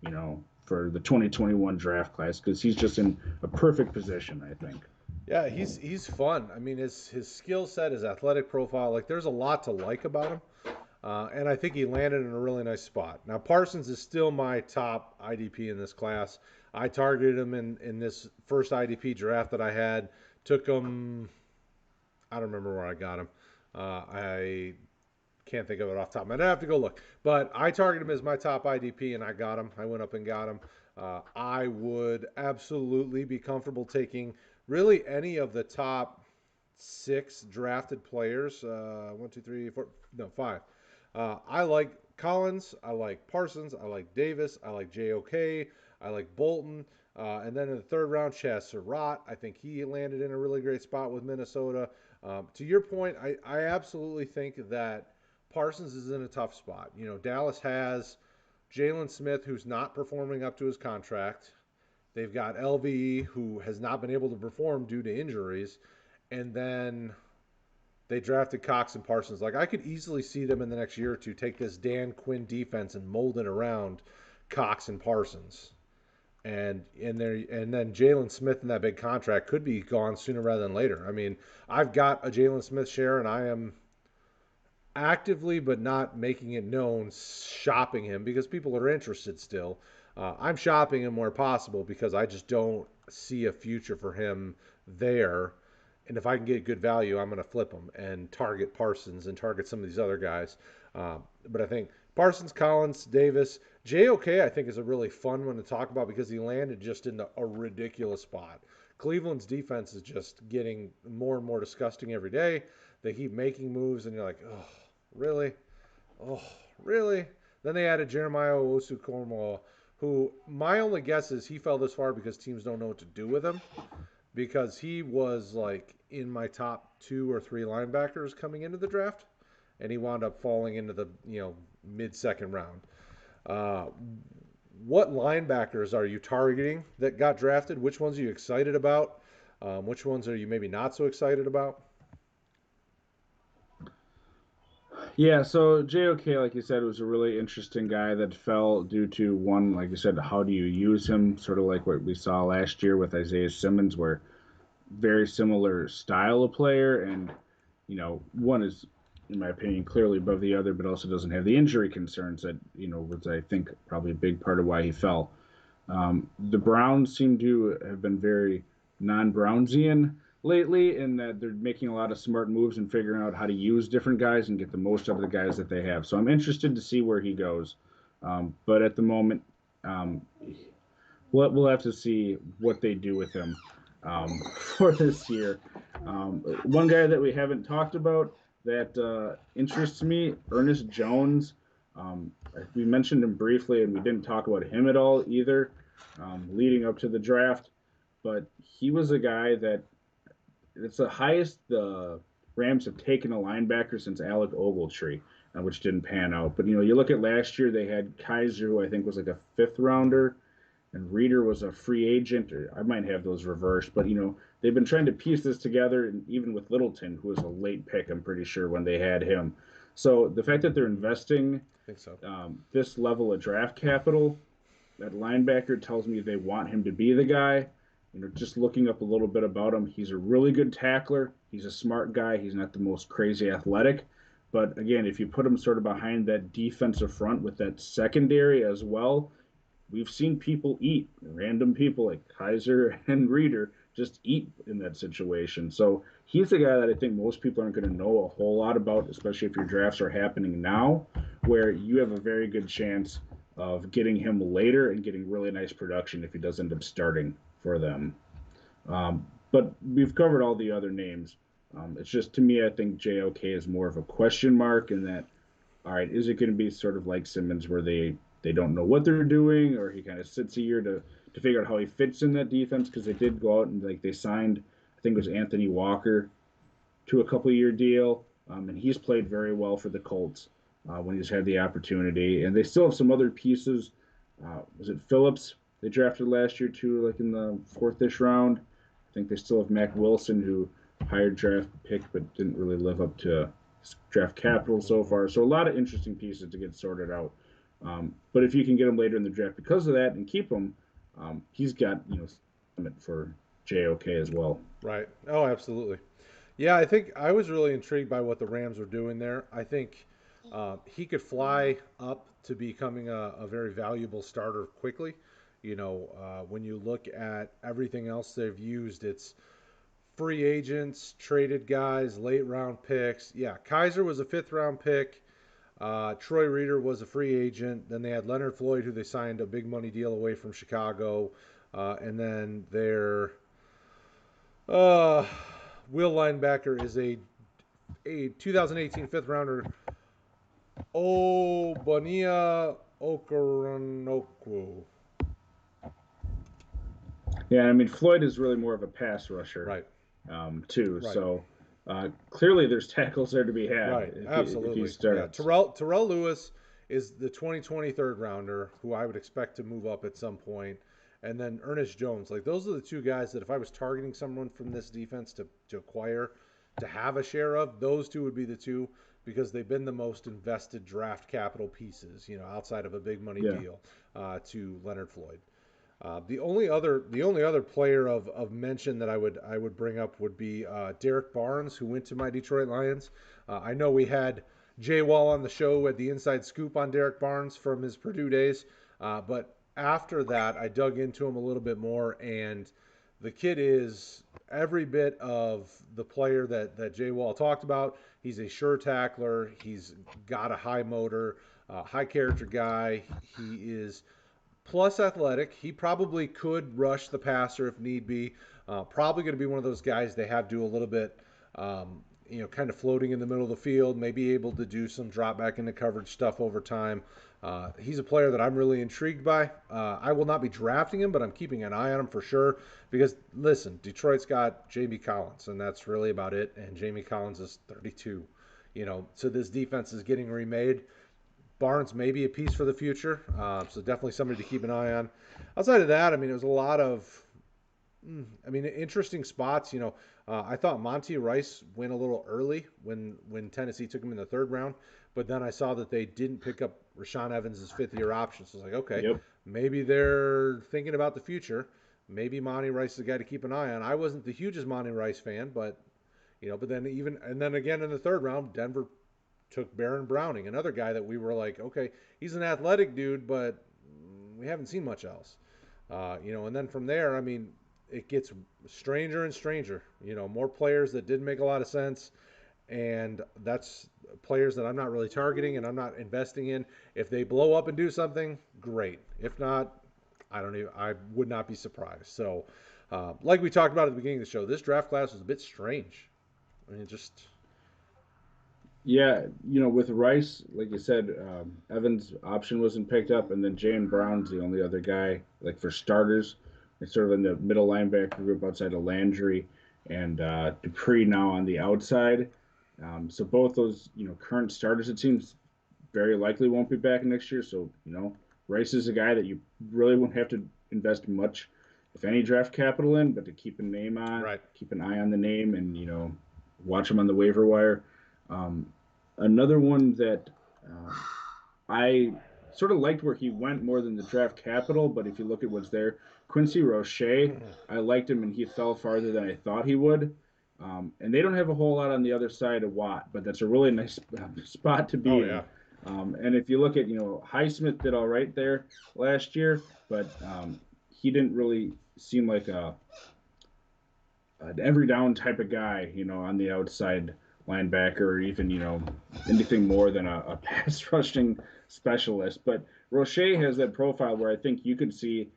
S2: for the 2021 draft class, because he's just in a perfect position, I think.
S1: Yeah, he's fun. I mean, his skill set, his athletic profile, like there's a lot to like about him. And I think he landed in a really nice spot. Now, Parsons is still my top IDP in this class. I targeted him in this first IDP draft that I had. Took him, I don't remember where I got him. I can't think of it off the top of my head. I have to go look. But I targeted him as my top IDP, and I got him. I went up and got him. I would absolutely be comfortable taking really any of the top six drafted players. One, two, three, four, no, five. I like Collins. I like Parsons. I like Davis. I like JOK. I like Bolton. And then in the third round, Chasserrat. I think he landed in a really great spot with Minnesota. To your point, I absolutely think that Parsons is in a tough spot. Dallas has Jalen Smith, who's not performing up to his contract. They've got LVE, who has not been able to perform due to injuries. And then they drafted Cox and Parsons. Like, I could easily see them in the next year or two take this Dan Quinn defense and mold it around Cox and Parsons. And then Jalen Smith in that big contract could be gone sooner rather than later. I mean, I've got a Jalen Smith share, and I am actively but not making it known shopping him because people are interested still. I'm shopping him where possible because I just don't see a future for him there. And if I can get good value, I'm going to flip him and target Parsons and target some of these other guys. But I think Parsons, Collins, Davis, JOK, I think is a really fun one to talk about because he landed just in a ridiculous spot. Cleveland's defense is just getting more and more disgusting every day. They keep making moves, and you're like, oh, really? Oh, really? Then they added Jeremiah Owusu-Koramoah, who my only guess is he fell this far because teams don't know what to do with him because he was like in my top two or three linebackers coming into the draft, and he wound up falling into the mid-second round. Uh, what linebackers are you targeting that got drafted? Which ones are you excited about? Which ones are you maybe not so excited about?
S2: Yeah, so JOK, like you said, was a really interesting guy that fell due to one, like you said, how do you use him? Sort of like what we saw last year with Isaiah Simmons, where very similar style of player, and one is, in my opinion, clearly above the other, but also doesn't have the injury concerns that was, I think, probably a big part of why he fell. The Browns seem to have been very non-Brownsian. lately, in that they're making a lot of smart moves and figuring out how to use different guys and get the most out of the guys that they have. So I'm interested to see where he goes. But at the moment, um, we'll have to see what they do with him for this year. One guy that we haven't talked about that interests me, Ernest Jones. Um, we mentioned him briefly, and we didn't talk about him at all either, leading up to the draft. But he was a guy that it's the highest the Rams have taken a linebacker since Alec Ogletree, which didn't pan out. But you look at last year, they had Kaiser, who I think was like a fifth rounder, and Reeder was a free agent. Or I might have those reversed, but they've been trying to piece this together, and even with Littleton, who was a late pick, I'm pretty sure when they had him. So the fact that they're investing
S1: I think so.
S2: this level of draft capital at linebacker tells me they want him to be the guy. Just looking up a little bit about him, he's a really good tackler. He's a smart guy. He's not the most crazy athletic. But again, if you put him sort of behind that defensive front with that secondary as well, we've seen people eat, random people like Kaiser and Reeder just eat in that situation. So he's the guy that I think most people aren't going to know a whole lot about, especially if your drafts are happening now, where you have a very good chance of getting him later and getting really nice production if he does end up starting for them. But we've covered all the other names. It's just, to me, I think JOK is more of a question mark in that, all right, is it going to be sort of like Simmons where they don't know what they're doing, or he kind of sits a year to figure out how he fits in that defense? Because they did go out and they signed, I think it was Anthony Walker, to a couple-year deal, and he's played very well for the Colts when he's had the opportunity. And they still have some other pieces. Was it Phillips they drafted last year too, like in the fourth-ish round? I think they still have Mac Wilson, who hired draft pick but didn't really live up to draft capital so far. So a lot of interesting pieces to get sorted out. But if you can get him later in the draft because of that and keep him, he's got limit for JOK as well.
S1: Right. Oh, absolutely. Yeah, I think I was really intrigued by what the Rams were doing there. I think he could fly up to becoming a very valuable starter quickly. When you look at everything else they've used, it's free agents, traded guys, late round picks. Yeah, Kaiser was a fifth round pick. Troy Reeder was a free agent. Then they had Leonard Floyd, who they signed a big money deal away from Chicago. And then their uh, will linebacker is a 2018 fifth rounder, Bonilla Okoronkwo.
S2: Yeah, I mean Floyd is really more of a pass rusher,
S1: Right.
S2: too.
S1: Right.
S2: So clearly there's tackles there to be had.
S1: Right. Absolutely.
S2: If he starts.
S1: Yeah. Terrell Lewis is the 2020 third rounder who I would expect to move up at some point. And then Ernest Jones. Like, those are the two guys that if I was targeting someone from this defense to acquire, to have a share of, those two would be the two because they've been the most invested draft capital pieces, outside of a big money deal to Leonard Floyd. The only other player of mention that I would bring up would be Derek Barnes, who went to my Detroit Lions. I know we had Jay Wall on the show at the inside scoop on Derek Barnes from his Purdue days, but after that I dug into him a little bit more, and the kid is every bit of the player that Jay Wall talked about. He's a sure tackler. He's got a high motor, high character guy. He is plus athletic. He probably could rush the passer if need be. Probably going to be one of those guys they have do a little bit, kind of floating in the middle of the field, maybe able to do some drop back into coverage stuff over time. He's a player that I'm really intrigued by. I will not be drafting him, but I'm keeping an eye on him for sure because, listen, Detroit's got Jamie Collins, and that's really about it, and Jamie Collins is 32. So this defense is getting remade. Barnes may be a piece for the future, so definitely somebody to keep an eye on. Outside of that, it was a lot of, interesting spots. I thought Monty Rice went a little early when Tennessee took him in the third round, but then I saw that they didn't pick up Rashaan Evans' fifth-year option. So I was like, okay, maybe they're thinking about the future. Maybe Monty Rice is a guy to keep an eye on. I wasn't the hugest Monty Rice fan, but then again in the third round, Denver took Baron Browning, another guy that we were like, okay, he's an athletic dude, but we haven't seen much else. And then from there, it gets stranger and stranger. More players that didn't make a lot of sense, and that's players that I'm not really targeting and I'm not investing in. If they blow up and do something, great. If not, I would not be surprised. So, like we talked about at the beginning of the show, this draft class was a bit strange. I mean, just
S2: Yeah, with Rice, like you said, Evans' option wasn't picked up, and then Jaylen Brown's the only other guy, like for starters. It's sort of in the middle linebacker group outside of Landry and Dupree now on the outside. So both those, current starters, it seems very likely won't be back next year. So, Rice is a guy that you really won't have to invest much, if any, draft capital in, but to keep a name on,
S1: right.
S2: keep an eye on the name, and watch him on the waiver wire. Another one that I sort of liked where he went more than the draft capital, but if you look at what's there, Quincy Rochet, I liked him and he fell farther than I thought he would. And they don't have a whole lot on the other side of Watt, but that's a really nice spot to be in. And if you look at, Highsmith did all right there last year, but he didn't really seem like an every down type of guy, on the outside linebacker or even, anything more than a pass rushing specialist. But Roche has that profile where I think you could see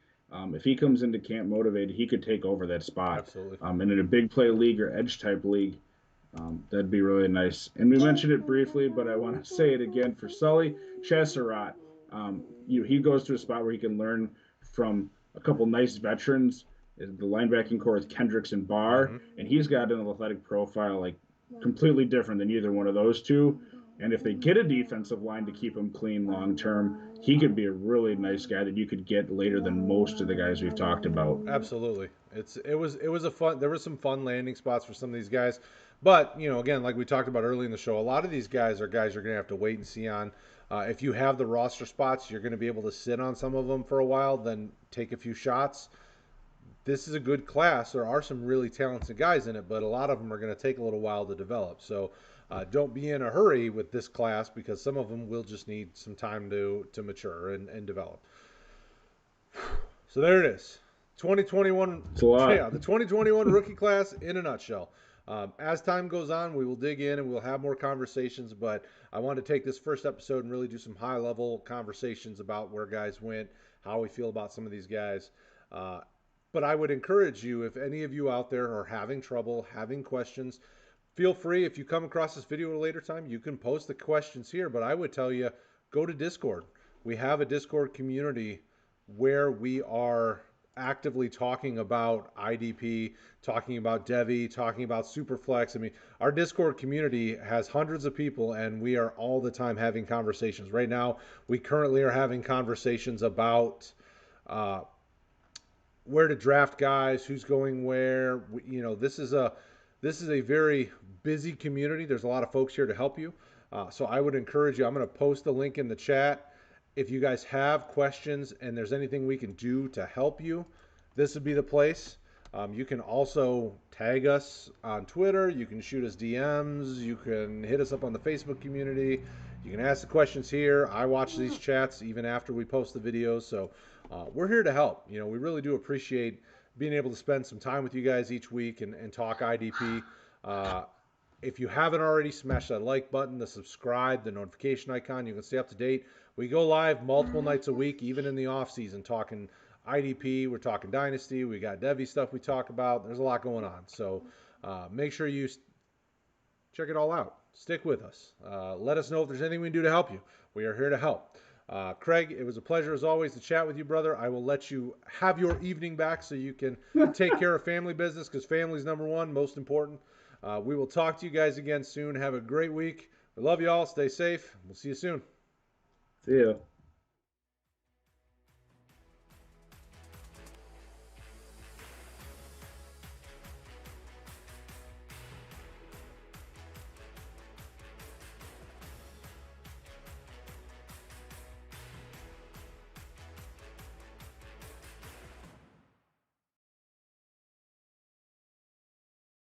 S2: if he comes into camp motivated, he could take over that spot.
S1: Absolutely.
S2: And in a big play league or edge type league, that'd be really nice. And we mentioned it briefly, but I want to say it again for Sully Chasserrat. He goes to a spot where he can learn from a couple nice veterans, the linebacking core with Kendricks and Barr, and he's got an athletic profile like completely different than either one of those two. And if they get a defensive line to keep him clean long term, he could be a really nice guy that you could get later than most of the guys we've talked about.
S1: Absolutely. It was a fun. There were some fun landing spots for some of these guys, but again, like we talked about early in the show, a lot of these guys are guys you're going to have to wait and see on. If you have the roster spots, you're going to be able to sit on some of them for a while, then take a few shots. This is a good class. There are some really talented guys in it, but a lot of them are going to take a little while to develop. So don't be in a hurry with this class because some of them will just need some time to mature and develop. So there it is. 2021. Yeah, the 2021 rookie class in a nutshell. As time goes on, we will dig in and we'll have more conversations, but I wanted to take this first episode and really do some high-level conversations about where guys went, how we feel about some of these guys. But I would encourage you, if any of you out there are having trouble, having questions, feel free. If you come across this video at a later time, you can post the questions here. But I would tell you, go to Discord. We have a Discord community where we are actively talking about IDP, talking about Devi, talking about Superflex. I mean, our Discord community has hundreds of people, and we are all the time having conversations. Right now, we currently are having conversations about where to draft guys, who's going where. This is a very busy community. There's a lot of folks here to help you. So I would encourage you. I'm going to post the link in the chat. If you guys have questions and there's anything we can do to help you, this would be the place. You can also tag us on Twitter. You can shoot us DMs. You can hit us up on the Facebook community. You can ask the questions here. I watch these chats even after we post the videos. So we're here to help. We really do appreciate being able to spend some time with you guys each week and talk IDP. If you haven't already, smash that like button, the subscribe, the notification icon. You can stay up to date. We go live multiple nights a week, even in the off season, talking IDP. We're talking Dynasty. We got Devi stuff we talk about. There's a lot going on. So make sure you check it all out. Stick with us. Let us know if there's anything we can do to help you. We are here to help. Kraig, it was a pleasure as always to chat with you, brother. I will let you have your evening back so you can take care of family business because family's number one, most important. We will talk to you guys again soon. Have a great week. We love you all. Stay safe. We'll see you soon.
S2: See ya.